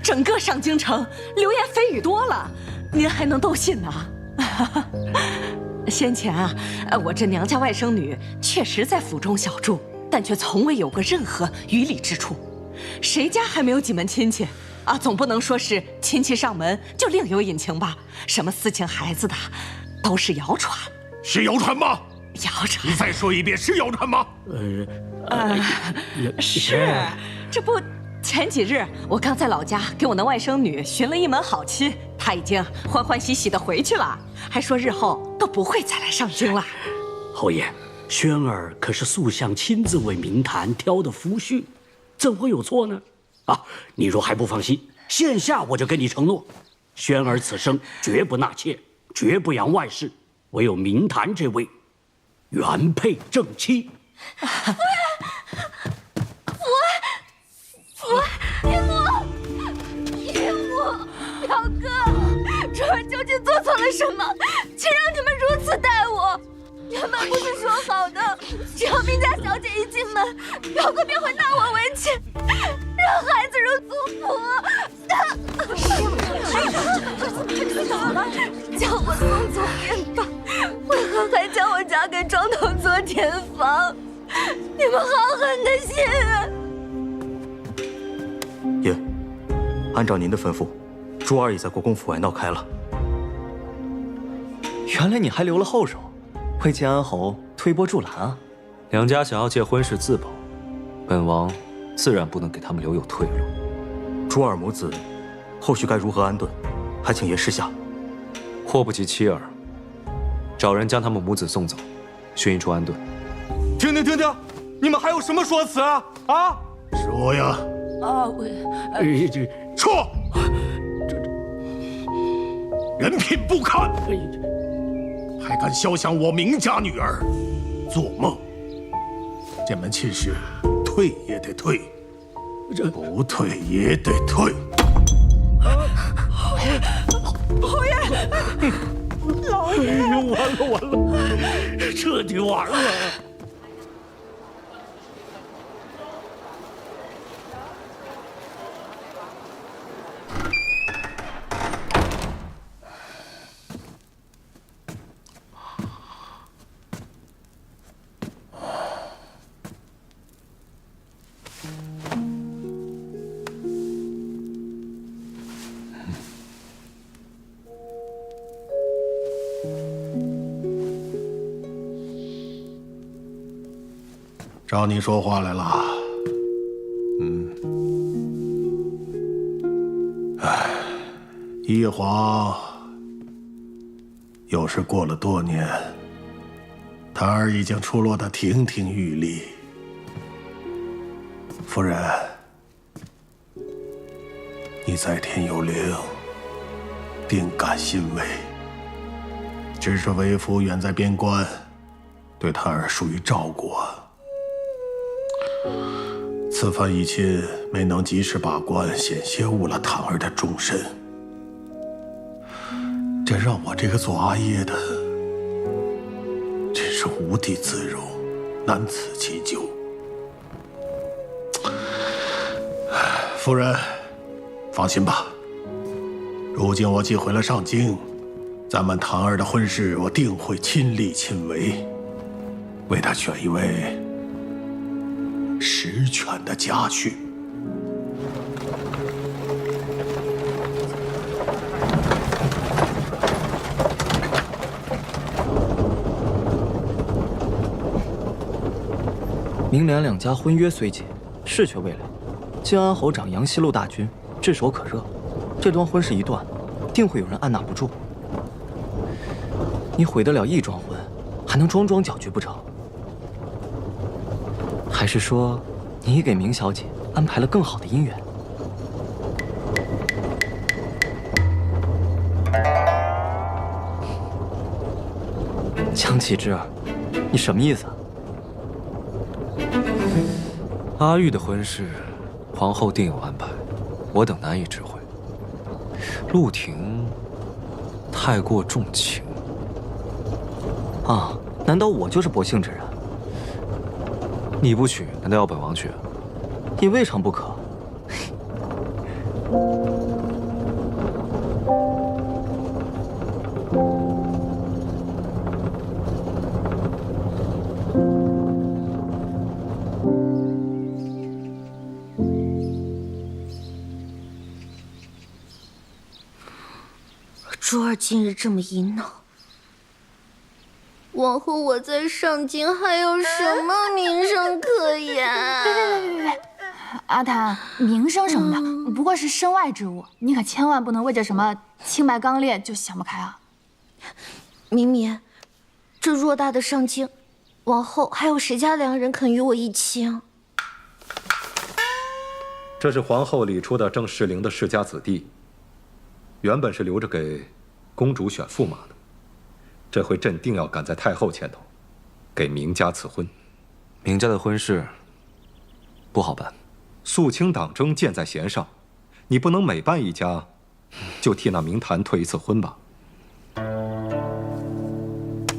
Speaker 15: 整个上京城流言蜚语多了，您还能都信呢？先前啊，我这娘家外甥女确实在府中小住，但却从未有过任何于理之处。谁家还没有几门亲戚啊？总不能说是亲戚上门就另有隐情吧？什么私情孩子的，都是谣传。
Speaker 1: 是谣传吗？
Speaker 15: 谣传。
Speaker 1: 你再说一遍，是谣传吗？
Speaker 15: 是。这不，前几日我刚在老家给我那外甥女寻了一门好亲，她已经欢欢喜喜的回去了，还说日后都不会再来上京了。
Speaker 16: 侯爷，轩儿可是素相亲自为明坛挑的夫婿，怎会有错呢？啊，你若还不放心，线下我就跟你承诺，轩儿此生绝不纳妾，绝不扬外室，唯有明坛这位原配正妻。
Speaker 8: 义父，表哥，珠儿究竟做错了什么，竟让你们如此待我？原本不是说好的，只要明家小姐一进门，表哥便会纳我为妾，让孩子入族谱。怎么了？叫我送走便罢，为何还将我嫁给庄头做田房？你们好狠的心！
Speaker 17: 爷，按照您的吩咐，珠儿已在国公府外闹开了。
Speaker 5: 原来你还留了后手，为建安侯推波助澜啊！两家想要借婚事自保，本王自然不能给他们留有退路。
Speaker 17: 珠儿母子后续该如何安顿，还请爷示下。
Speaker 5: 祸不及妻儿，找人将他们母子送走，寻一处安顿。
Speaker 18: 停！你们还有什么说辞啊？啊！
Speaker 1: 说呀！说！人品不堪，还敢肖想我明家女儿，做梦！这门亲事，退也得退，不退也得退。
Speaker 8: 侯爷，老爷，
Speaker 16: 完了，彻底完了。
Speaker 1: 找你说话来了。一晃又是过了多年，胎儿已经出落得亭亭玉立。夫人，你在天有灵，定感欣慰。只是为夫远在边关，对胎儿疏于照顾啊。此番一亲没能及时把关，险些误了胎儿的终身。这让我这个做阿爷的真是无地自容，难辞其咎。夫人，放心吧，如今我既回了上京，咱们堂儿的婚事我定会亲力亲为，为他选一位实权的家婿。
Speaker 12: 明良两家婚约虽结，事却未了。晋安侯长杨西路大军炙手可热，这桩婚事一断，定会有人按捺不住。你毁得了一桩婚，还能桩桩搅局不成？还是说，你已给明小姐安排了更好的姻缘？江启之儿，你什么意思啊？
Speaker 5: 阿玉的婚事，皇后定有安排，我等难以知会。陆廷太过重情
Speaker 12: 啊？难道我就是薄幸之人？
Speaker 5: 你不娶，难道要本王娶？
Speaker 12: 你未尝不可。
Speaker 3: 珠儿今日这么一闹，往后我在上京还有什么名声可言？
Speaker 2: 别！阿谭，名声什么的不过是身外之物，你可千万不能为这什么清白刚烈就想不开啊！
Speaker 3: 绵绵，这偌大的上京，往后还有谁家良人肯与我一亲？
Speaker 5: 这是皇后理出的正适龄的世家子弟，原本是留着给公主选驸马的，这回朕定要赶在太后前头，给明家赐婚。明家的婚事不好办，肃清党争箭在弦上，你不能每办一家，就替那明坛退一次婚吧？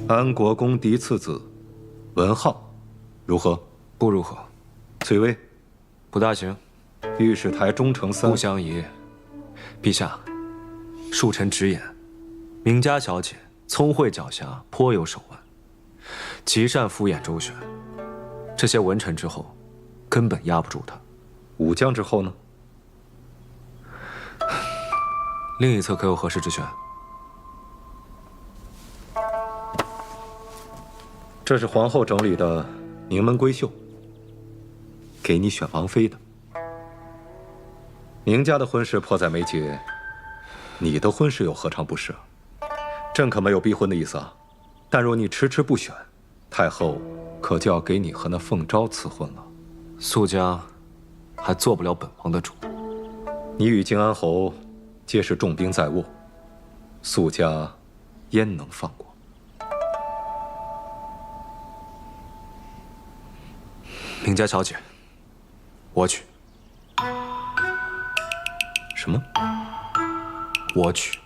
Speaker 5: 安国公嫡次子文浩，如何？不如何。翠微，不大行。御史台忠诚三，不相宜。陛下，恕臣直言，明家小姐聪慧狡黠，颇有手腕，极善敷衍周旋。这些文臣之后，根本压不住她。武将之后呢？另一侧可有合适之选？这是皇后整理的名门闺秀，给你选王妃的。明家的婚事迫在眉睫，你的婚事又何尝不是？朕可没有逼婚的意思啊，但若你迟迟不选，太后可就要给你和那凤昭赐婚了。苏家还做不了本王的主，你与靖安侯皆是重兵在握，苏家焉能放过？明家小姐，我娶。什么？我娶。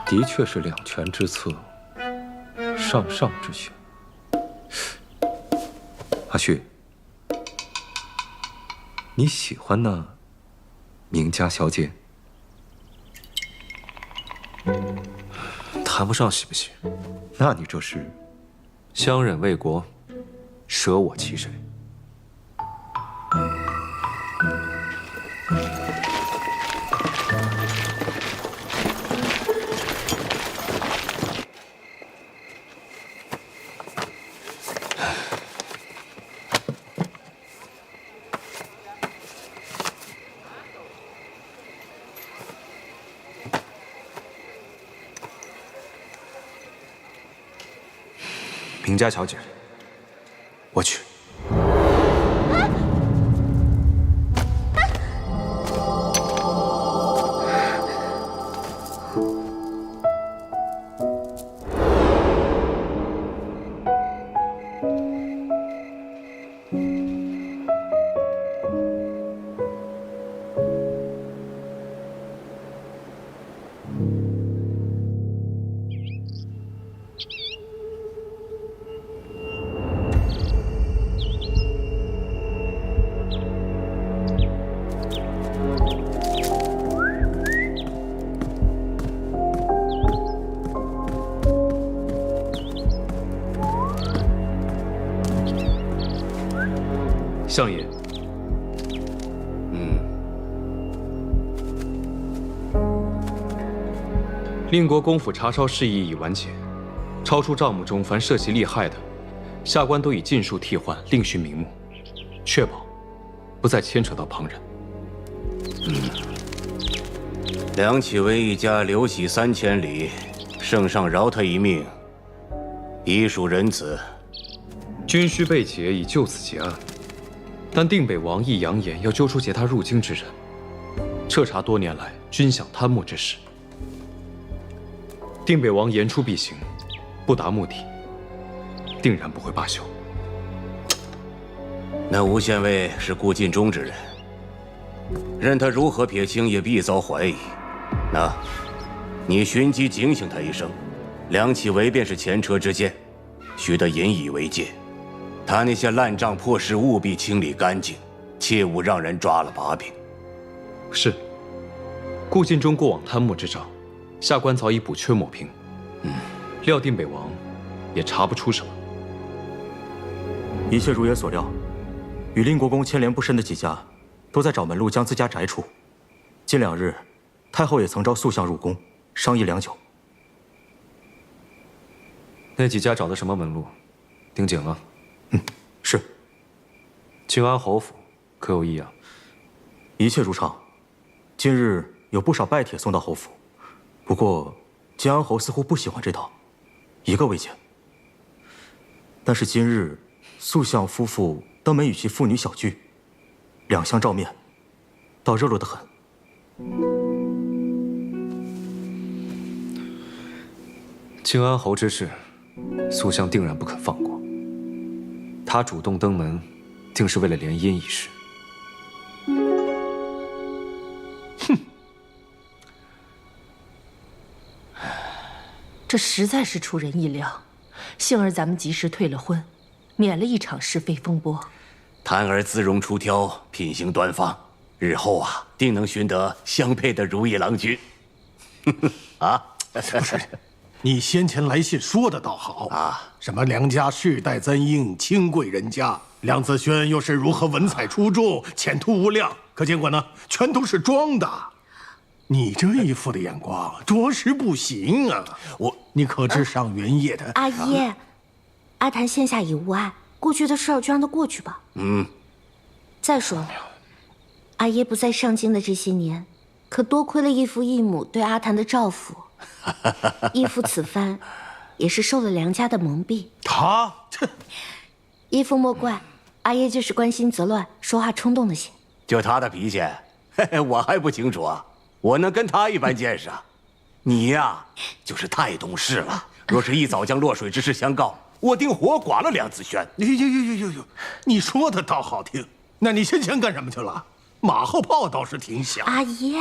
Speaker 5: 的确是两全之策，上上之选。阿旭，你喜欢那明家小姐？谈不上喜不喜，
Speaker 17: 那你这是
Speaker 5: 相忍为国，舍我其谁？明家小姐，我去。相爷，令国公府查抄事宜已完结，超出账目中凡涉及利害的，下官都已尽数替换，另寻名目，确保不再牵扯到旁人。
Speaker 19: 梁启威一家流血3000里，圣上饶他一命，已属仁慈。
Speaker 5: 军需被劫，已就此结案。但定北王亦扬言要揪出劫他入京之人，彻查多年来军饷贪墨之事。定北王言出必行，不达目的，定然不会罢休。
Speaker 19: 那吴县尉是顾尽忠之人，任他如何撇清，也必遭怀疑。那，你寻机警醒他一声，梁启维便是前车之鉴，须得引以为戒。他那些烂账破事务必清理干净，切勿让人抓了把柄。
Speaker 5: 是。顾尽忠过往贪墨之账，下官早已补缺抹平。料定北王也查不出什么。
Speaker 17: 一切如爷所料，与令国公牵连不深的几家，都在找门路将自家摘除。近2日，太后也曾召塑相入宫，商议良久。
Speaker 5: 那几家找的什么门路？盯紧了。
Speaker 17: 是。
Speaker 5: 靖安侯府可有异样？
Speaker 17: 一切如常。近日有不少拜帖送到侯府，不过靖安侯似乎不喜欢这套，一个未见。但是今日塑相夫妇登门与其父女小聚，2相照面，倒热络得很。
Speaker 5: 靖安侯之事，塑相定然不肯放过。他主动登门，定是为了联姻一事。
Speaker 15: 哼，这实在是出人意料。幸而咱们及时退了婚，免了一场是非风波。
Speaker 19: 檀儿姿容出挑，品行端方，日后啊，定能寻得相配的如意郎君。啊，
Speaker 1: 不是。你先前来信说的倒好啊，什么梁家世代簪缨，清贵人家，梁子轩又是如何文采出众，前途无量。可结果呢，全都是装的。你这一副的眼光，着实不行啊！你可知上元夜的
Speaker 3: 阿姨，阿谭线下已无碍，过去的事儿就让他过去吧。再说了，阿爷不在上京的这些年，可多亏了义父义母对阿谭的照拂。义父此番也是受了梁家的蒙蔽。义父莫怪，阿爷就是关心则乱，说话冲动的些。
Speaker 19: 就他的脾气，我还不清楚啊！我能跟他一般见识啊？你呀，就是太懂事了。若是一早将落水之事相告，我定活剐了梁子轩。
Speaker 1: 呦，你说的倒好听。那你先前干什么去了？马后炮倒是挺响。
Speaker 3: 阿姨，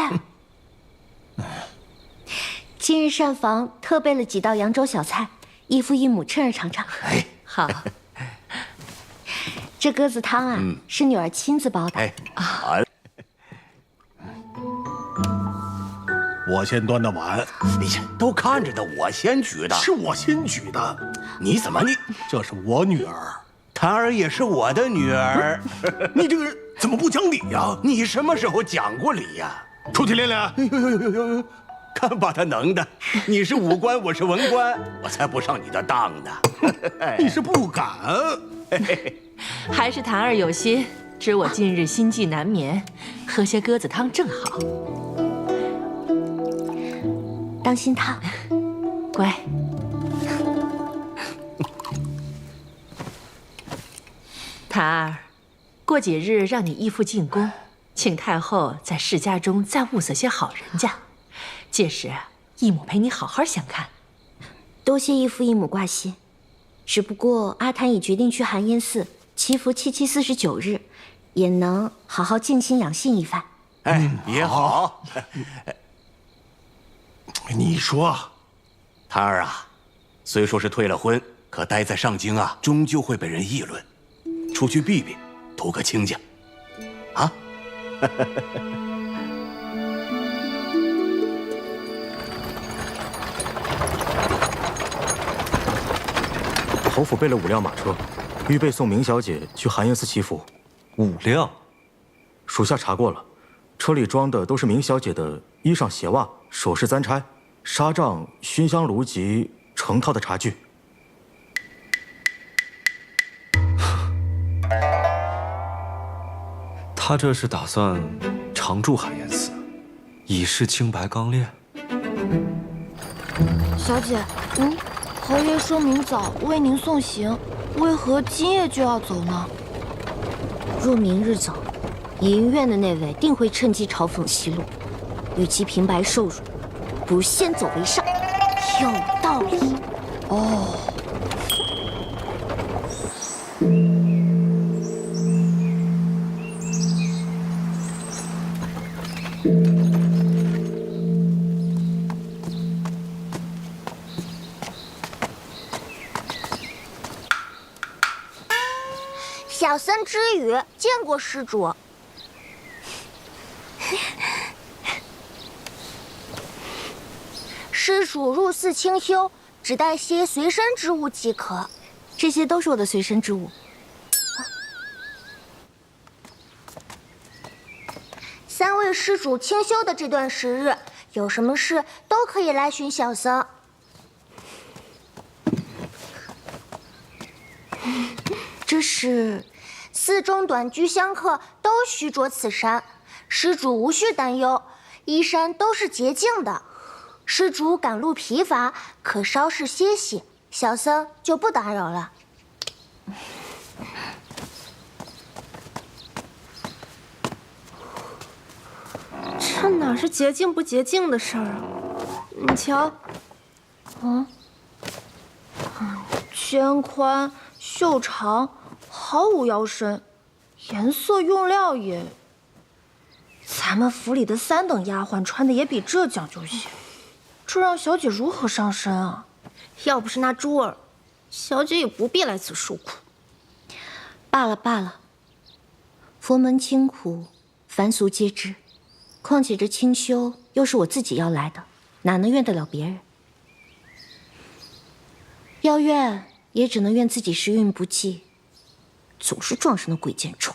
Speaker 3: 今日膳房特备了几道扬州小菜，义父义母趁热尝尝。
Speaker 19: 哎，
Speaker 3: 好。这鸽子汤啊，是女儿亲自煲的。
Speaker 1: 我先端的碗。
Speaker 9: 哎呀，都看着的，我先举的。
Speaker 1: 是我先举的。
Speaker 9: 你怎么你？
Speaker 1: 这是我女儿，
Speaker 9: 檀儿也是我的女儿。
Speaker 1: 你这个人怎么不讲理呀？
Speaker 9: 你什么时候讲过理呀？
Speaker 1: 出去练练。哎
Speaker 9: 呦，看把他能的！你是武官，我是文官，我才不上你的当呢。
Speaker 1: 你是不敢。
Speaker 15: 还是檀儿有心，知我近日心悸难眠，喝些鸽子汤正好。
Speaker 3: 当心烫，
Speaker 15: 乖。檀儿，过几日让你义父进宫，请太后在世家中再物色些好人家，届时义母陪你好好相看。
Speaker 3: 多谢义父义母挂心，只不过阿檀已决定去寒烟寺祈福749日，也能好好静心养性一番。
Speaker 9: 哎，也好。
Speaker 1: 你说，
Speaker 9: 檀儿啊，虽说是退了婚，可待在上京啊，终究会被人议论。出去避避，图个清静，啊！
Speaker 17: 侯府备了5辆马车，预备送明小姐去寒烟寺祈福。
Speaker 5: 5辆，
Speaker 17: 属下查过了，车里装的都是明小姐的衣裳、鞋袜、首饰、簪钗、纱帐、熏香炉及成套的茶具。
Speaker 5: 他这是打算常驻寒烟寺，以示清白刚烈。
Speaker 2: 小姐，侯爷说明早为您送行，为何今夜就要走呢？
Speaker 3: 若明日走，银院的那位定会趁机嘲讽奚落，与其平白受辱，不如先走为上。有道理。哦。
Speaker 20: 小僧知语，见过施主。施主入寺清修，只带些随身之物即可。
Speaker 3: 这些都是我的随身之物。
Speaker 20: 3位施主清修的这段时日，有什么事都可以来寻小僧。
Speaker 3: 这是
Speaker 20: 寺中短居香客都需着此衫，施主无需担忧，衣衫都是洁净的。施主赶路疲乏，可稍事歇息，小僧就不打扰了。
Speaker 8: 这哪是洁净不洁净的事儿啊？你瞧，肩宽袖长，毫无腰身，颜色用料也……咱们府里的3等丫鬟穿的也比这讲究些，这让小姐如何上身啊？要不是那珠儿，小姐也不必来此受苦。
Speaker 3: 罢了罢了，佛门清苦，凡俗皆知。况且这清修又是我自己要来的，哪能怨得了别人？要怨也只能怨自己时运不济，总是撞上那鬼见愁。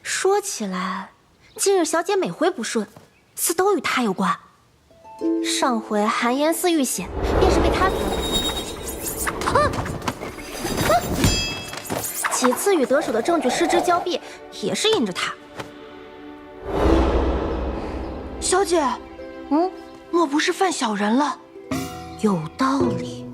Speaker 8: 说起来，近日小姐每回不顺，似都与她有关。上回寒烟寺遇险，便是被她其次与得手的证据失之交臂，也是因着她。小姐，莫不是犯小人了？
Speaker 3: 有道理。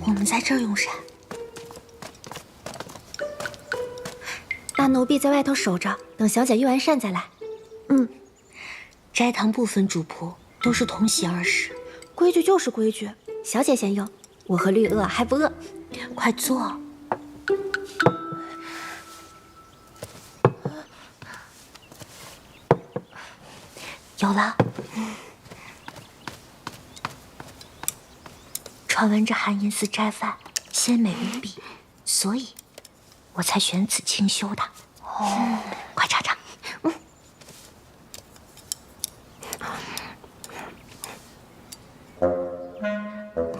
Speaker 3: 我们在这儿用膳，
Speaker 8: 那奴婢在外头守着，等小姐用完膳再来。
Speaker 3: 斋堂不分主仆，都是同席而食，
Speaker 8: 规矩就是规矩。小姐先用，我和绿萼还不饿。
Speaker 3: 快坐。有了。传闻这寒烟寺斋饭鲜美无比，所以，我才选此清修的。哦，快尝尝。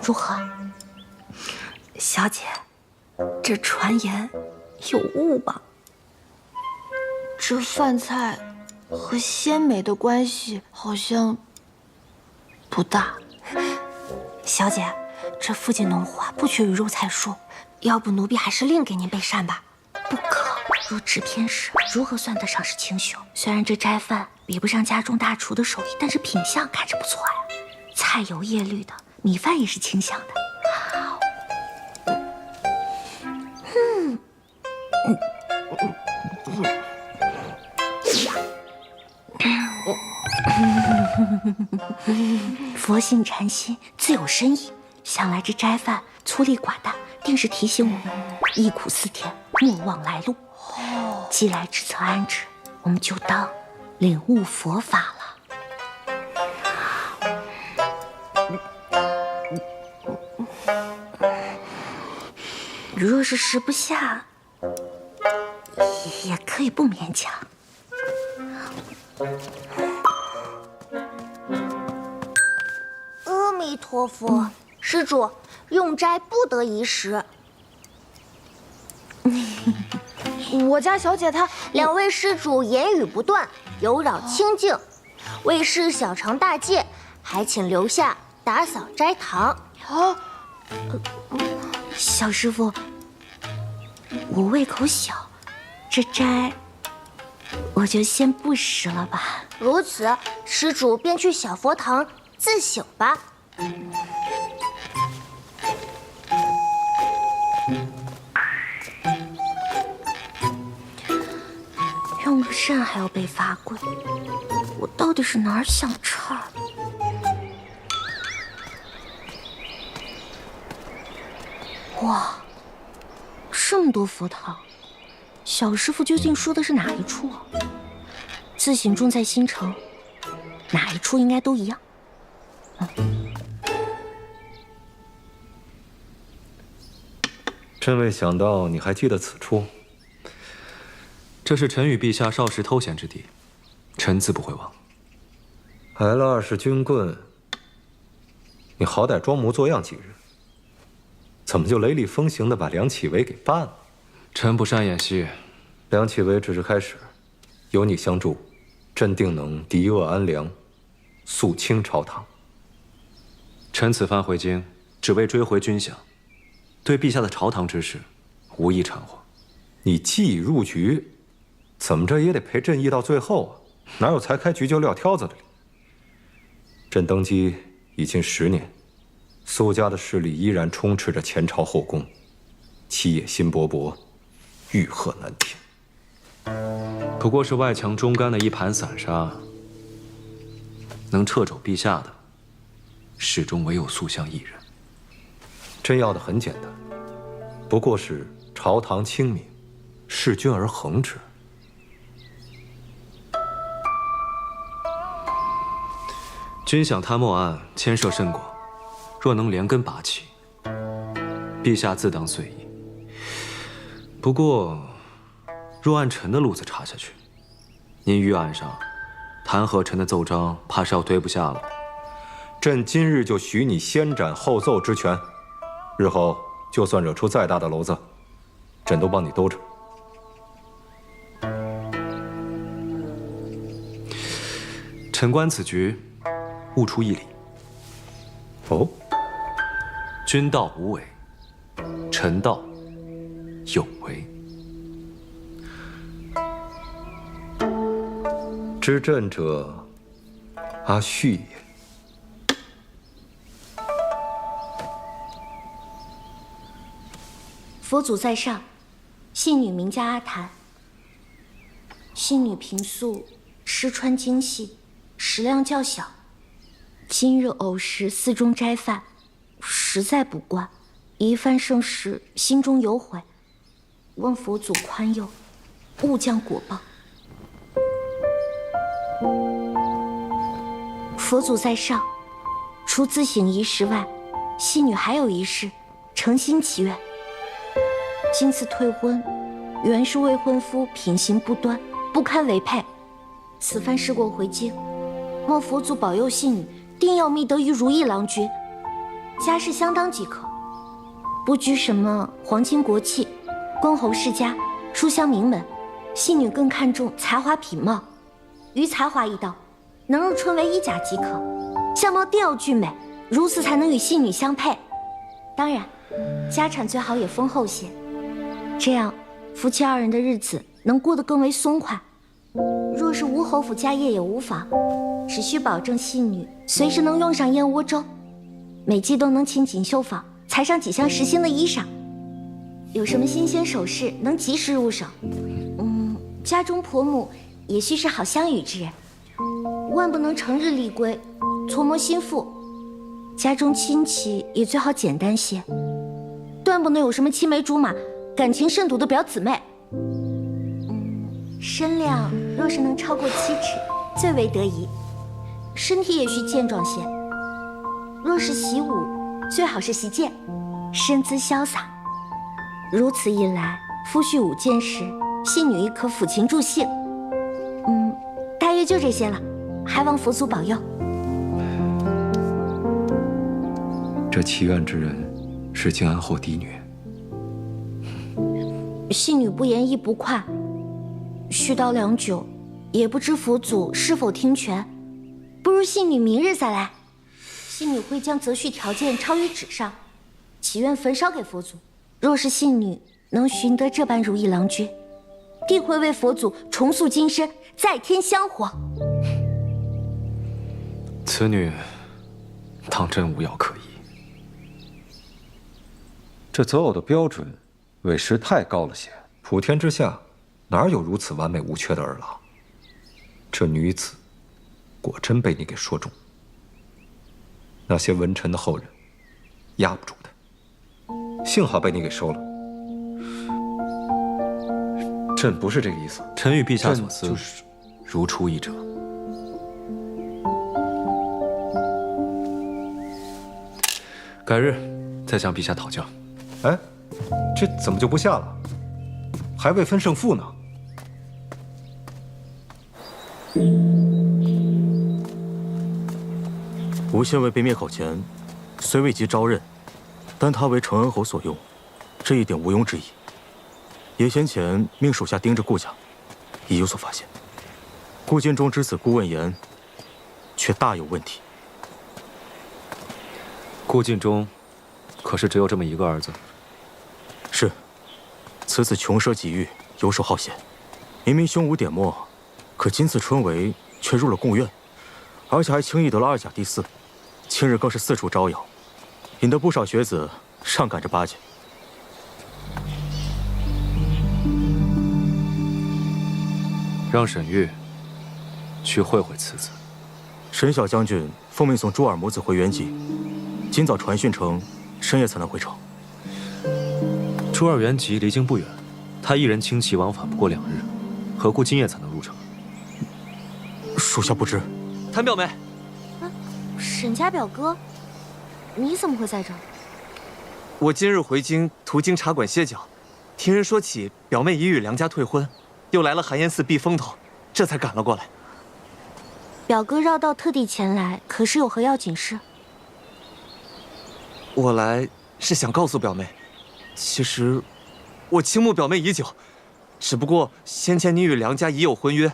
Speaker 3: 如何？
Speaker 2: 小姐，这传言有误吧？这饭菜和鲜美的关系好像不大。
Speaker 3: 小姐，这附近农户不缺鱼肉菜蔬，要不奴婢还是另给您备膳吧。不可，若制偏食，如何算得上是清修？虽然这斋饭比不上家中大厨的手艺，但是品相看着不错呀。菜油叶绿的，米饭也是清香的。佛性禅心，自有深意。想来这斋饭粗粝寡淡，定是提醒我们忆苦思甜，莫忘来路。既来之则安之，我们就当领悟佛法了。若是食不下，也可以不勉强。
Speaker 20: 阿弥陀佛，施主，用斋不得一时。
Speaker 2: 我家小姐她，
Speaker 20: 两位施主言语不断，有扰清静，为师小惩大戒，还请留下打扫斋堂。
Speaker 3: 哦，小师傅，我胃口小，这斋我就先不食了吧。
Speaker 20: 如此，施主便去小佛堂自省吧。
Speaker 3: 用个膳还要被罚跪，我到底是哪儿想岔了？哇，这么多佛堂，小师傅究竟说的是哪一处啊？自省重在新城，哪一处应该都一样。
Speaker 5: 真未想到你还记得此处。这是臣与陛下少时偷闲之地，臣自不会忘。挨了20军棍，你好歹装模作样几日，怎么就雷厉风行的把梁启维给办了？臣不善演戏，梁启维只是开始，有你相助，朕定能敌恶安良，肃清朝堂。臣此番回京，只为追回军饷，对陛下的朝堂之事，无意掺和。你既已入局，怎么着也得陪朕议到最后啊！哪有才开局就撂挑子的理？朕登基已近10年，苏家的势力依然充斥着前朝后宫，其野心勃勃，欲壑难填。不过是外强中干的一盘散沙，能掣肘陛下的，始终唯有肃相一人。朕要的很简单，不过是朝堂清明，弑君而衡之。军饷贪墨案牵涉甚广，若能连根拔起，陛下自当遂意。不过，若按臣的路子查下去，您御案上弹劾臣的奏章，怕是要堆不下了。朕今日就许你先斩后奏之权，日后就算惹出再大的篓子，朕都帮你兜着。臣观此局，悟出一理。哦，君道无为，臣道有为。知朕者，阿旭也。
Speaker 3: 佛祖在上，信女名家阿谭。信女平素吃穿精细，食量较小，今日偶食寺中斋饭，实在不惯，一番盛世，心中有悔，望佛祖宽宥，勿降果报。佛祖在上，除自省一事外，信女还有一事，诚心祈愿。今次退婚，原是未婚夫品行不端，不堪为配。此番事过回京，望佛祖保佑信女定要觅得于如意郎君，家世相当即可，不拘什么皇亲国戚、公侯世家、书香名门，信女更看重才华品貌。于才华一道，能入春为一甲即可，相貌定要俊美，如此才能与信女相配。当然，家产最好也丰厚些，这样夫妻二人的日子能过得更为松快。若是吴侯府家业也无妨，只需保证信女随时能用上燕窝粥，每季都能请锦绣坊裁上几箱时兴的衣裳。有什么新鲜首饰能及时入手，家中婆母也须是好相与之人，万不能成日立规，搓磨心腹。家中亲戚也最好简单些，断不能有什么青梅竹马、感情甚笃的表姊妹。身量若是能超过7尺，最为得宜。身体也需健壮些。若是习武，最好是习剑，身姿潇洒。如此一来，夫婿舞剑时，信女亦可抚琴助兴。大约就这些了，还望佛祖保佑。
Speaker 5: 这祈愿之人是靖安后嫡女。
Speaker 3: 信女不言亦不快，絮叨良久，也不知佛祖是否听权。不如信女明日再来，信女会将择婿条件抄于纸上，祈愿焚烧给佛祖。若是信女能寻得这般如意郎君，定会为佛祖重塑金身，再添香火。
Speaker 5: 此女当真无药可医。
Speaker 21: 这择偶的标准，委实太高了些。普天之下，哪有如此完美无缺的儿郎？这女子，果真被你给说中。那些文臣的后人，压不住的。幸好被你给收了。朕不是这个意思。
Speaker 5: 臣与陛下所思，如出一辙。改日再向陛下讨教。
Speaker 21: 哎，这怎么就不下了？还未分胜负呢。
Speaker 17: 吴县尉被灭口前，虽未及招认，但他为承恩侯所用，这一点毋庸置疑。也先前命属下盯着顾家，已有所发现。顾建中之子顾问言，却大有问题。
Speaker 5: 顾晋中，可是只有这么一个儿子？
Speaker 17: 是，此子穷奢极欲，游手好闲，明明胸无点墨，可今次春闱却入了贡院，而且还轻易得了2甲第4，近日更是四处招摇，引得不少学子上赶着巴结。
Speaker 5: 让沈玉去会会此子。
Speaker 17: 沈小将军奉命送朱尔母子回原籍，今早传讯称深夜才能回城。
Speaker 5: 朱尔原籍离京不远，他一人轻骑往返不过2日，何故今夜才能入城？
Speaker 17: 属下不知。
Speaker 12: 谭表妹，
Speaker 3: 沈家表哥，你怎么会在这儿？
Speaker 12: 我今日回京，途经茶馆歇脚，听人说起表妹已与梁家退婚，又来了寒烟寺避风头，这才赶了过来。
Speaker 3: 表哥绕道特地前来，可是有何要紧事？
Speaker 12: 我来是想告诉表妹，其实我倾慕表妹已久，只不过先前你与梁家已有婚约，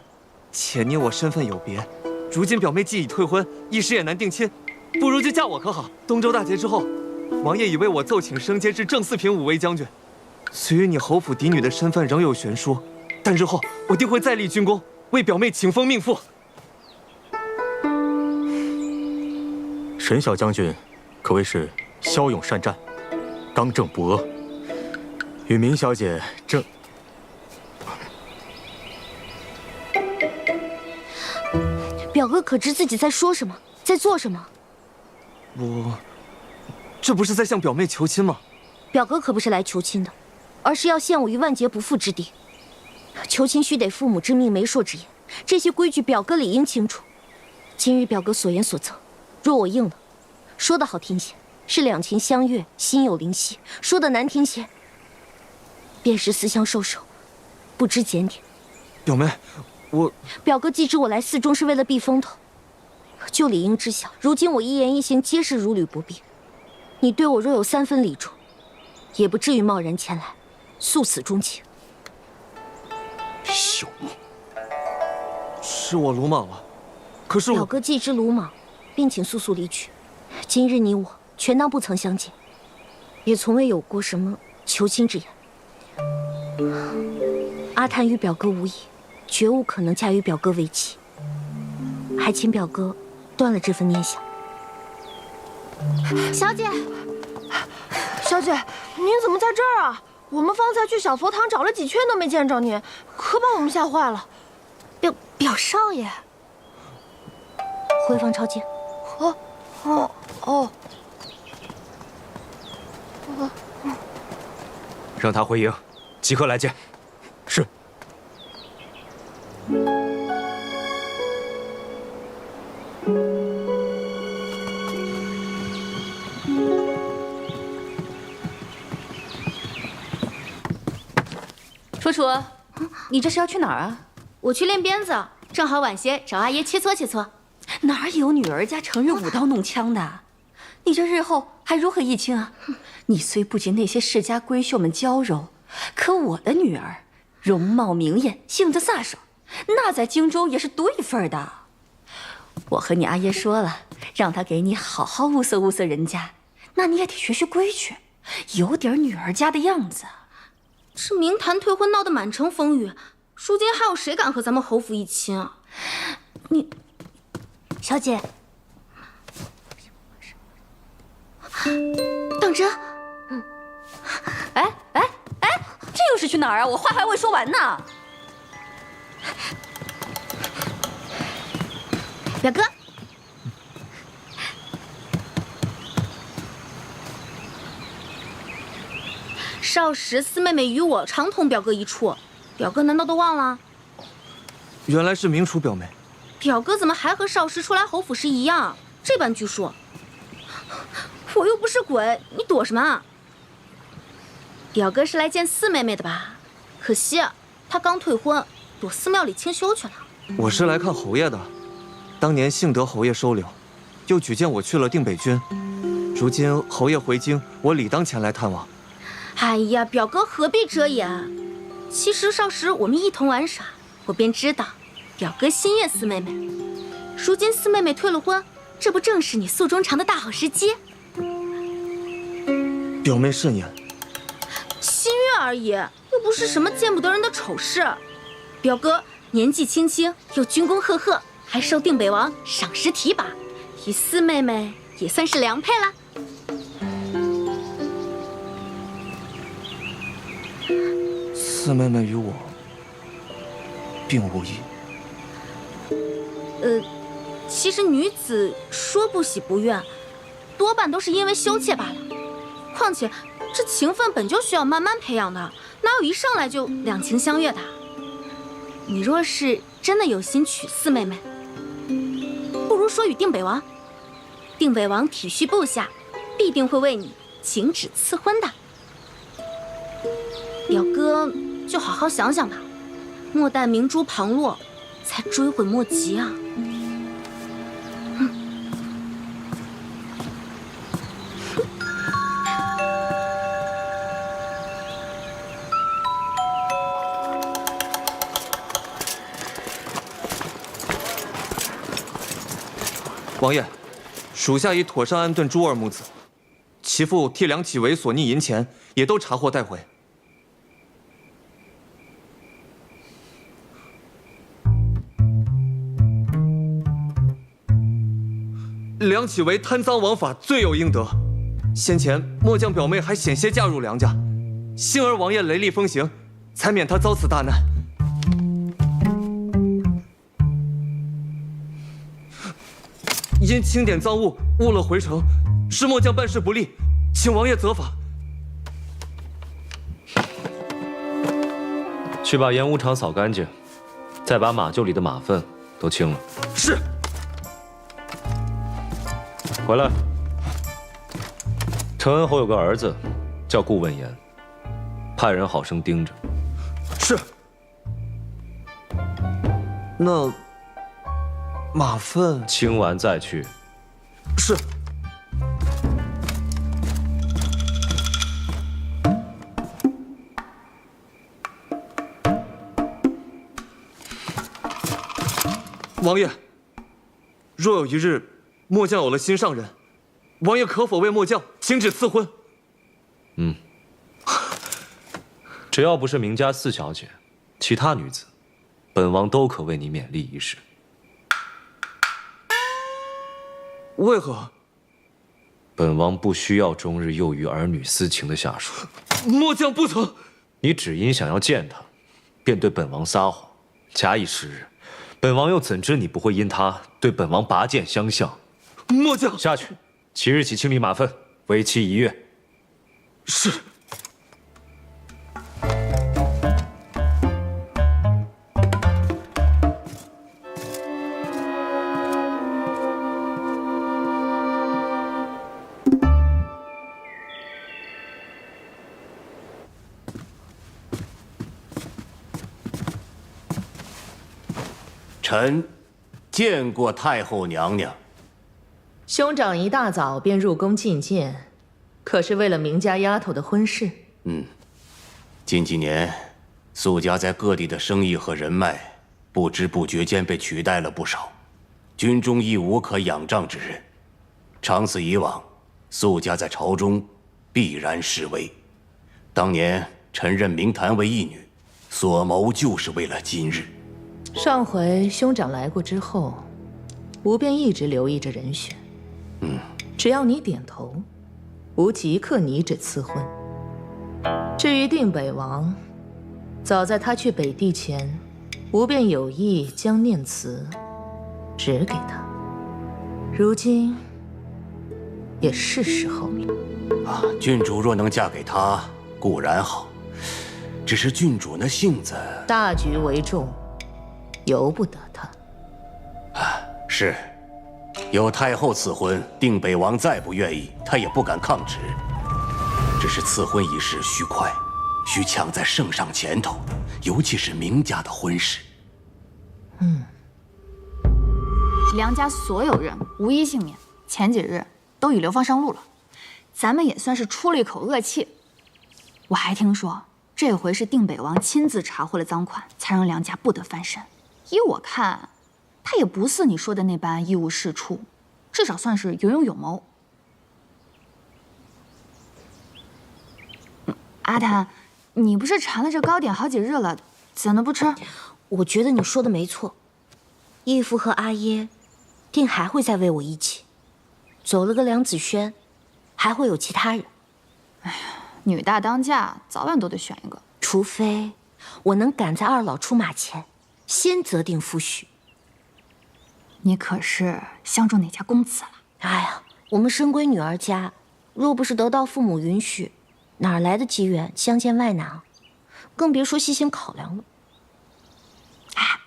Speaker 12: 且你我身份有别，如今表妹既已退婚，一时也难定亲，不如就嫁我可好？东周大捷之后，王爷已为我奏请升阶至正4品武威将军，虽与你侯府嫡女的身份仍有悬殊，但日后我定会再立军功，为表妹请封命妇。
Speaker 17: 沈小将军可谓是骁勇善战，刚正不阿，与明小姐正……
Speaker 3: 表哥可知自己在说什么，在做什么？
Speaker 12: 这不是在向表妹求亲吗？
Speaker 3: 表哥可不是来求亲的，而是要陷我于万劫不复之地。求亲须得父母之命、媒妁之言，这些规矩表哥理应清楚。今日表哥所言所赠，若我应了，说的好听些是两情相悦，心有灵犀；说的难听些，便是私相授受，不知检点。
Speaker 12: 表妹，
Speaker 3: 表哥既知我来寺中是为了避风头，就理应知晓，如今我一言一行皆是如履不变。你对我若有3分理重，也不至于贸然前来，诉死衷情。
Speaker 19: 朽木，
Speaker 12: 是我鲁莽了，可是我……
Speaker 3: 表哥既知鲁莽，便请速速离去。今日你我全当不曾相见，也从未有过什么求亲之言。阿谭与表哥无异，绝无可能嫁与表哥为妻，还请表哥断了这份念想。
Speaker 8: 小姐，小姐，您怎么在这儿啊？我们方才去小佛堂找了几圈都没见着您，可把我们吓坏了。表少爷，
Speaker 3: 回房朝见。
Speaker 5: 让他回营，即刻来见。
Speaker 6: 是。
Speaker 10: 楚楚，你这是要去哪儿啊？
Speaker 8: 我去练鞭子，正好晚些找阿爷切磋切磋。
Speaker 15: 哪有女儿家成日舞刀弄枪的？你这日后还如何议亲啊？你虽不及那些世家闺秀们娇柔，可我的女儿容貌明艳，性子飒爽，那在荆州也是独一份的。我和你阿爷说了，让他给你好好物色物色人家，那你也得学学规矩，有点女儿家的样子。
Speaker 8: 这明坛退婚闹得满城风雨，如今还有谁敢和咱们侯府议亲啊？
Speaker 3: 你，小姐，
Speaker 8: 当真？
Speaker 15: 哎，这又是去哪儿啊？我话还未说完呢。
Speaker 8: 表哥，少时四妹妹与我常同表哥一处，表哥难道都忘了？
Speaker 12: 原来是明楚表妹。
Speaker 8: 表哥怎么还和少时初来侯府时一样，这般拘束？我又不是鬼，你躲什么啊？表哥是来见四妹妹的吧？可惜他刚退婚，躲寺庙里清修去了。
Speaker 12: 我是来看侯爷的，当年幸得侯爷收留，又举荐我去了定北军。如今侯爷回京，我理当前来探望。
Speaker 8: 哎呀，表哥何必遮掩？其实少时我们一同玩耍，我便知道表哥心悦四妹妹。如今四妹妹退了婚，这不正是你诉衷肠的大好时机？
Speaker 12: 表妹慎言。
Speaker 8: 心悦而已，又不是什么见不得人的丑事。表哥年纪轻轻，又军功赫赫，还受定北王赏识提拔，与四妹妹也算是良配了。
Speaker 12: 四妹妹与我并无异。
Speaker 8: 其实女子说不喜不愿，多半都是因为羞怯罢了。况且这情分本就需要慢慢培养的，哪有一上来就两情相悦的？你若是真的有心娶四妹妹，不如说与定北王。定北王体恤部下，必定会为你请旨赐婚的。表哥就好好想想吧，莫待明珠旁落，才追悔莫及啊！
Speaker 12: 王爷，属下已妥善安顿朱二母子，其父替梁启为索逆银钱，也都查获带回。梁启为贪赃枉法，罪有应得。先前末将表妹还险些嫁入梁家，幸而王爷雷厉风行，才免他遭此大难。因清点赃物误了回城，是末将办事不力，请王爷责罚。
Speaker 5: 去把盐污厂扫干净，再把马厩里的马粪都清了。
Speaker 12: 是。
Speaker 5: 回来。承恩侯有个儿子，叫顾问言，派人好生盯着。
Speaker 12: 是。那马粪
Speaker 5: 清完再去。
Speaker 12: 是。王爷，若有一日末将有了心上人，王爷可否为末将请旨赐婚？
Speaker 5: 只要不是明家四小姐，其他女子，本王都可为你勉励一时。
Speaker 12: 为何？
Speaker 5: 本王不需要终日囿于儿女私情的下属。
Speaker 12: 末将不曾。
Speaker 5: 你只因想要见他，便对本王撒谎，假以时日，本王又怎知你不会因他对本王拔剑相向？
Speaker 12: 末将
Speaker 5: 下去，即日起清理马粪，为期1月。
Speaker 12: 是。
Speaker 19: 臣见过太后娘娘。
Speaker 15: 兄长一大早便入宫觐见，可是为了明家丫头的婚事？
Speaker 19: 近几年，苏家在各地的生意和人脉，不知不觉间被取代了不少，军中亦无可仰仗之人。长此以往，苏家在朝中必然式微。当年臣任明坛为义女，所谋就是为了今日。
Speaker 15: 上回兄长来过之后，吾便一直留意着人选。只要你点头，吾即刻拟旨赐婚。至于定北王，早在他去北地前，吾便有意将念词指给他。如今也是时候了。
Speaker 19: 郡主若能嫁给他，固然好，只是郡主那性子，
Speaker 15: 大局为重，由不得他。
Speaker 19: 是，有太后赐婚，定北王再不愿意，他也不敢抗旨。只是赐婚一事需快，需抢在圣上前头，尤其是明家的婚事。
Speaker 2: 梁家所有人无一幸免，前几日都已流放上路了，咱们也算是出了一口恶气。我还听说这回是定北王亲自查获了赃款，才让梁家不得翻身。依我看，他也不似你说的那般一无是处，至少算是有勇有谋。阿谭，你不是馋了这糕点好几日了，怎么不吃？
Speaker 3: 我觉得你说的没错，义父和阿耶定还会再为我一起。走了个梁子轩，还会有其他人。
Speaker 2: 哎呀，女大当嫁，早晚都得选一个。
Speaker 3: 除非我能赶在二老出马前，先择定夫婿。
Speaker 2: 你可是相中哪家公子了？
Speaker 3: 哎呀，我们深闺女儿家，若不是得到父母允许，哪来的机缘相见外男？更别说细心考量了。
Speaker 2: 哎，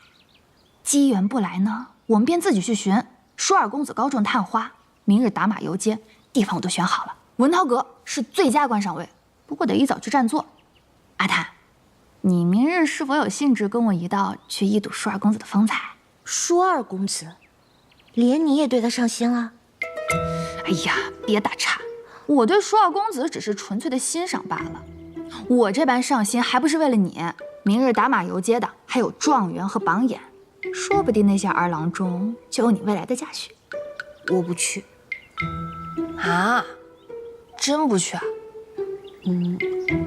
Speaker 2: 机缘不来呢，我们便自己去寻。舒二公子高中探花，明日打马游街，地方我都选好了。文涛阁是最佳观赏位，不过得一早去占座。阿谭，你明日是否有兴致跟我一道去一睹舒二公子的风采？
Speaker 3: 舒二公子，连你也对他上心了？
Speaker 2: 哎呀，别打岔，我对舒二公子只是纯粹的欣赏罢了。我这般上心还不是为了你？明日打马游街的还有状元和榜眼，说不定那些儿郎中就有你未来的嫁婿。
Speaker 3: 我不去。
Speaker 2: 啊？真不去啊？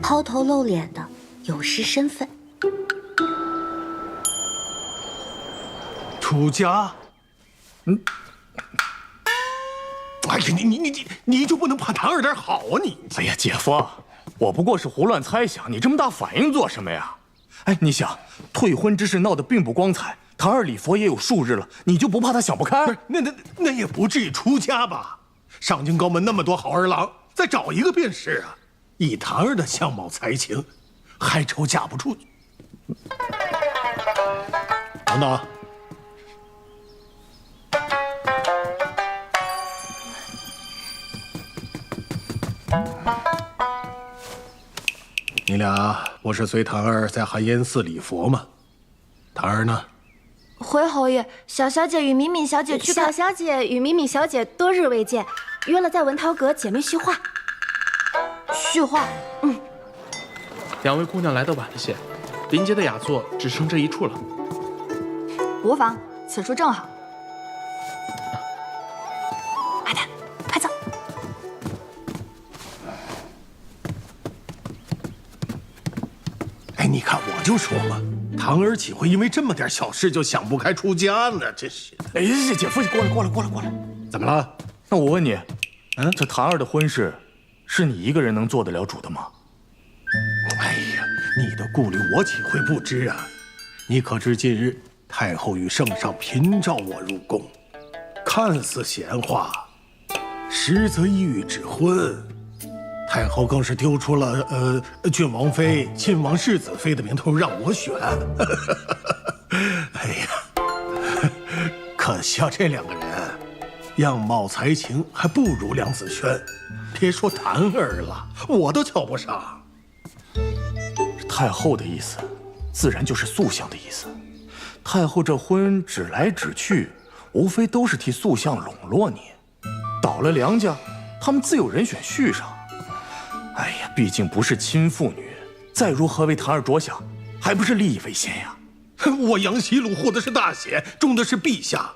Speaker 3: 抛头露脸的有失身份。
Speaker 1: 楚家，哎呀，你就不能怕谭二点好啊你？
Speaker 18: 哎呀，姐夫，我不过是胡乱猜想，你这么大反应做什么呀？哎，你想，退婚之事闹得并不光彩，谭二礼佛也有数日了，你就不怕他想不开？
Speaker 1: 不是，那也不至于出家吧？上京高门那么多好儿郎，再找一个便是啊。以谭儿的相貌才情，还愁嫁不出去？等等。你俩不是随檀儿在寒烟寺礼佛吗？檀儿呢？
Speaker 3: 回侯爷，小小姐与敏敏小姐去。
Speaker 4: 小小姐与敏敏小姐多日未见，约了在文涛阁姐妹叙话。
Speaker 2: 叙话？
Speaker 22: 两位姑娘来得晚了些，临街的雅座只剩这一处了。
Speaker 2: 无妨，此处正好。
Speaker 4: 阿坦，快走。
Speaker 1: 哎，你看，我就说嘛，堂儿岂会因为这么点小事就想不开出家呢？真是！
Speaker 18: 哎，姐夫，过来！
Speaker 1: 怎么了？
Speaker 18: 那我问你，这檀儿的婚事，是你一个人能做得了主的吗？
Speaker 1: 哎呀，你的顾虑我岂会不知啊？你可知近日太后与圣上频召我入宫，看似闲话，实则意欲指婚。太后更是丢出了郡王妃、亲王世子妃的名头让我选。哎呀，可笑这两个人，样貌才情还不如梁子轩，别说檀儿了，我都瞧不上。
Speaker 18: 太后的意思，自然就是素相的意思。太后这婚指来指去，无非都是替素相笼络你。倒了梁家，他们自有人选续上。哎呀，毕竟不是亲父女，再如何为檀儿着想，还不是利益为先呀？
Speaker 1: 我杨希鲁护的是大显，重的是陛下。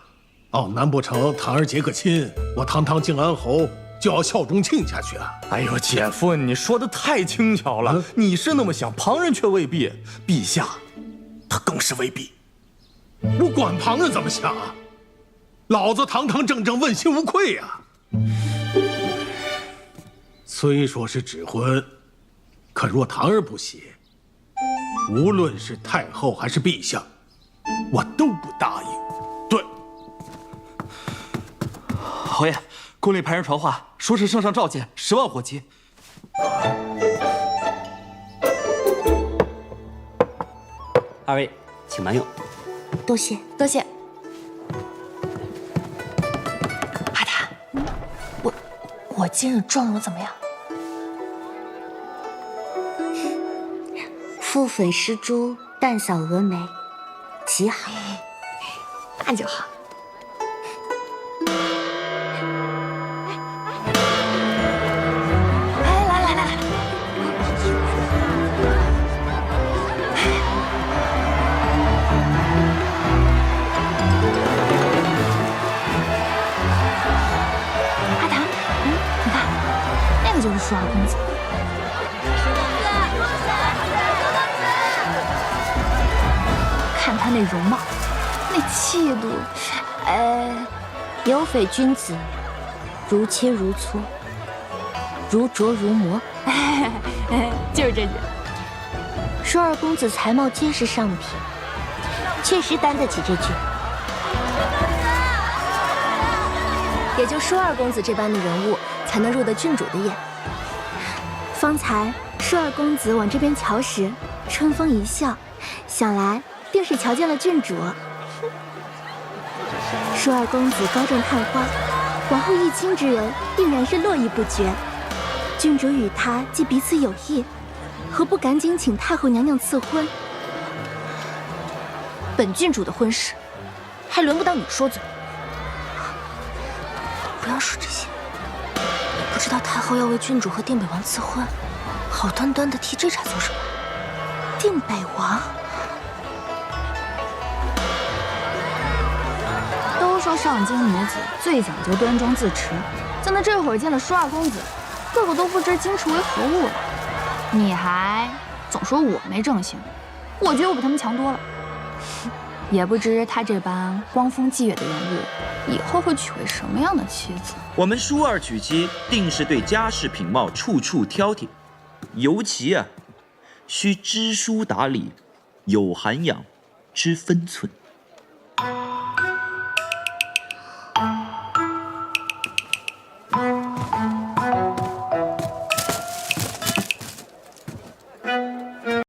Speaker 1: 哦，难不成檀儿结个亲，我堂堂靖安侯就要效忠亲家去啊？
Speaker 18: 哎呦，姐夫，你说的太轻巧了。你是那么想，旁人却未必。陛下，他更是未必。
Speaker 1: 我管旁人怎么想啊？老子堂堂正正，问心无愧呀。虽说是指婚，可若堂儿不喜，无论是太后还是陛下，我都不答应。
Speaker 12: 对，侯爷，宫里派人传话，说是圣上召见10万火急。
Speaker 16: 二位，请慢用。
Speaker 3: 多谢。
Speaker 2: 阿坦，我今日妆容怎么样？
Speaker 3: 敷粉施朱，淡扫蛾眉，极好。
Speaker 2: 那就好。来，阿坦，你看，那个就是舒二公子。看他那容貌，那气度，
Speaker 3: 有匪君子，如切如磋，如琢如磨。
Speaker 2: 就是这句。
Speaker 3: 舒二公子才貌皆是上品，确实担得起这句。
Speaker 10: 也就舒二公子这般的人物，才能入得郡主的眼。
Speaker 4: 方才舒二公子往这边瞧时，春风一笑，想来定是瞧见了郡主。舒二公子高中探花，往后一亲之人，定然是络绎不绝。郡主与他既彼此有意，何不赶紧请太后娘娘赐婚？
Speaker 2: 本郡主的婚事，还轮不到你说嘴。
Speaker 3: 不要说这些，你不知道太后要为郡主和定北王赐婚，好端端的提这茬做什么？
Speaker 2: 定北王。都说上京女子最讲究端庄自持，怎么这会儿见了舒二公子，个个都不知矜持为何物了？你还总说我没正形，我觉得我比他们强多了。也不知他这般光风霁月的人物，以后会娶回什么样的妻子？
Speaker 11: 我们舒二娶妻，定是对家世品貌处处挑剔，尤其需知书达理，有涵养，知分寸。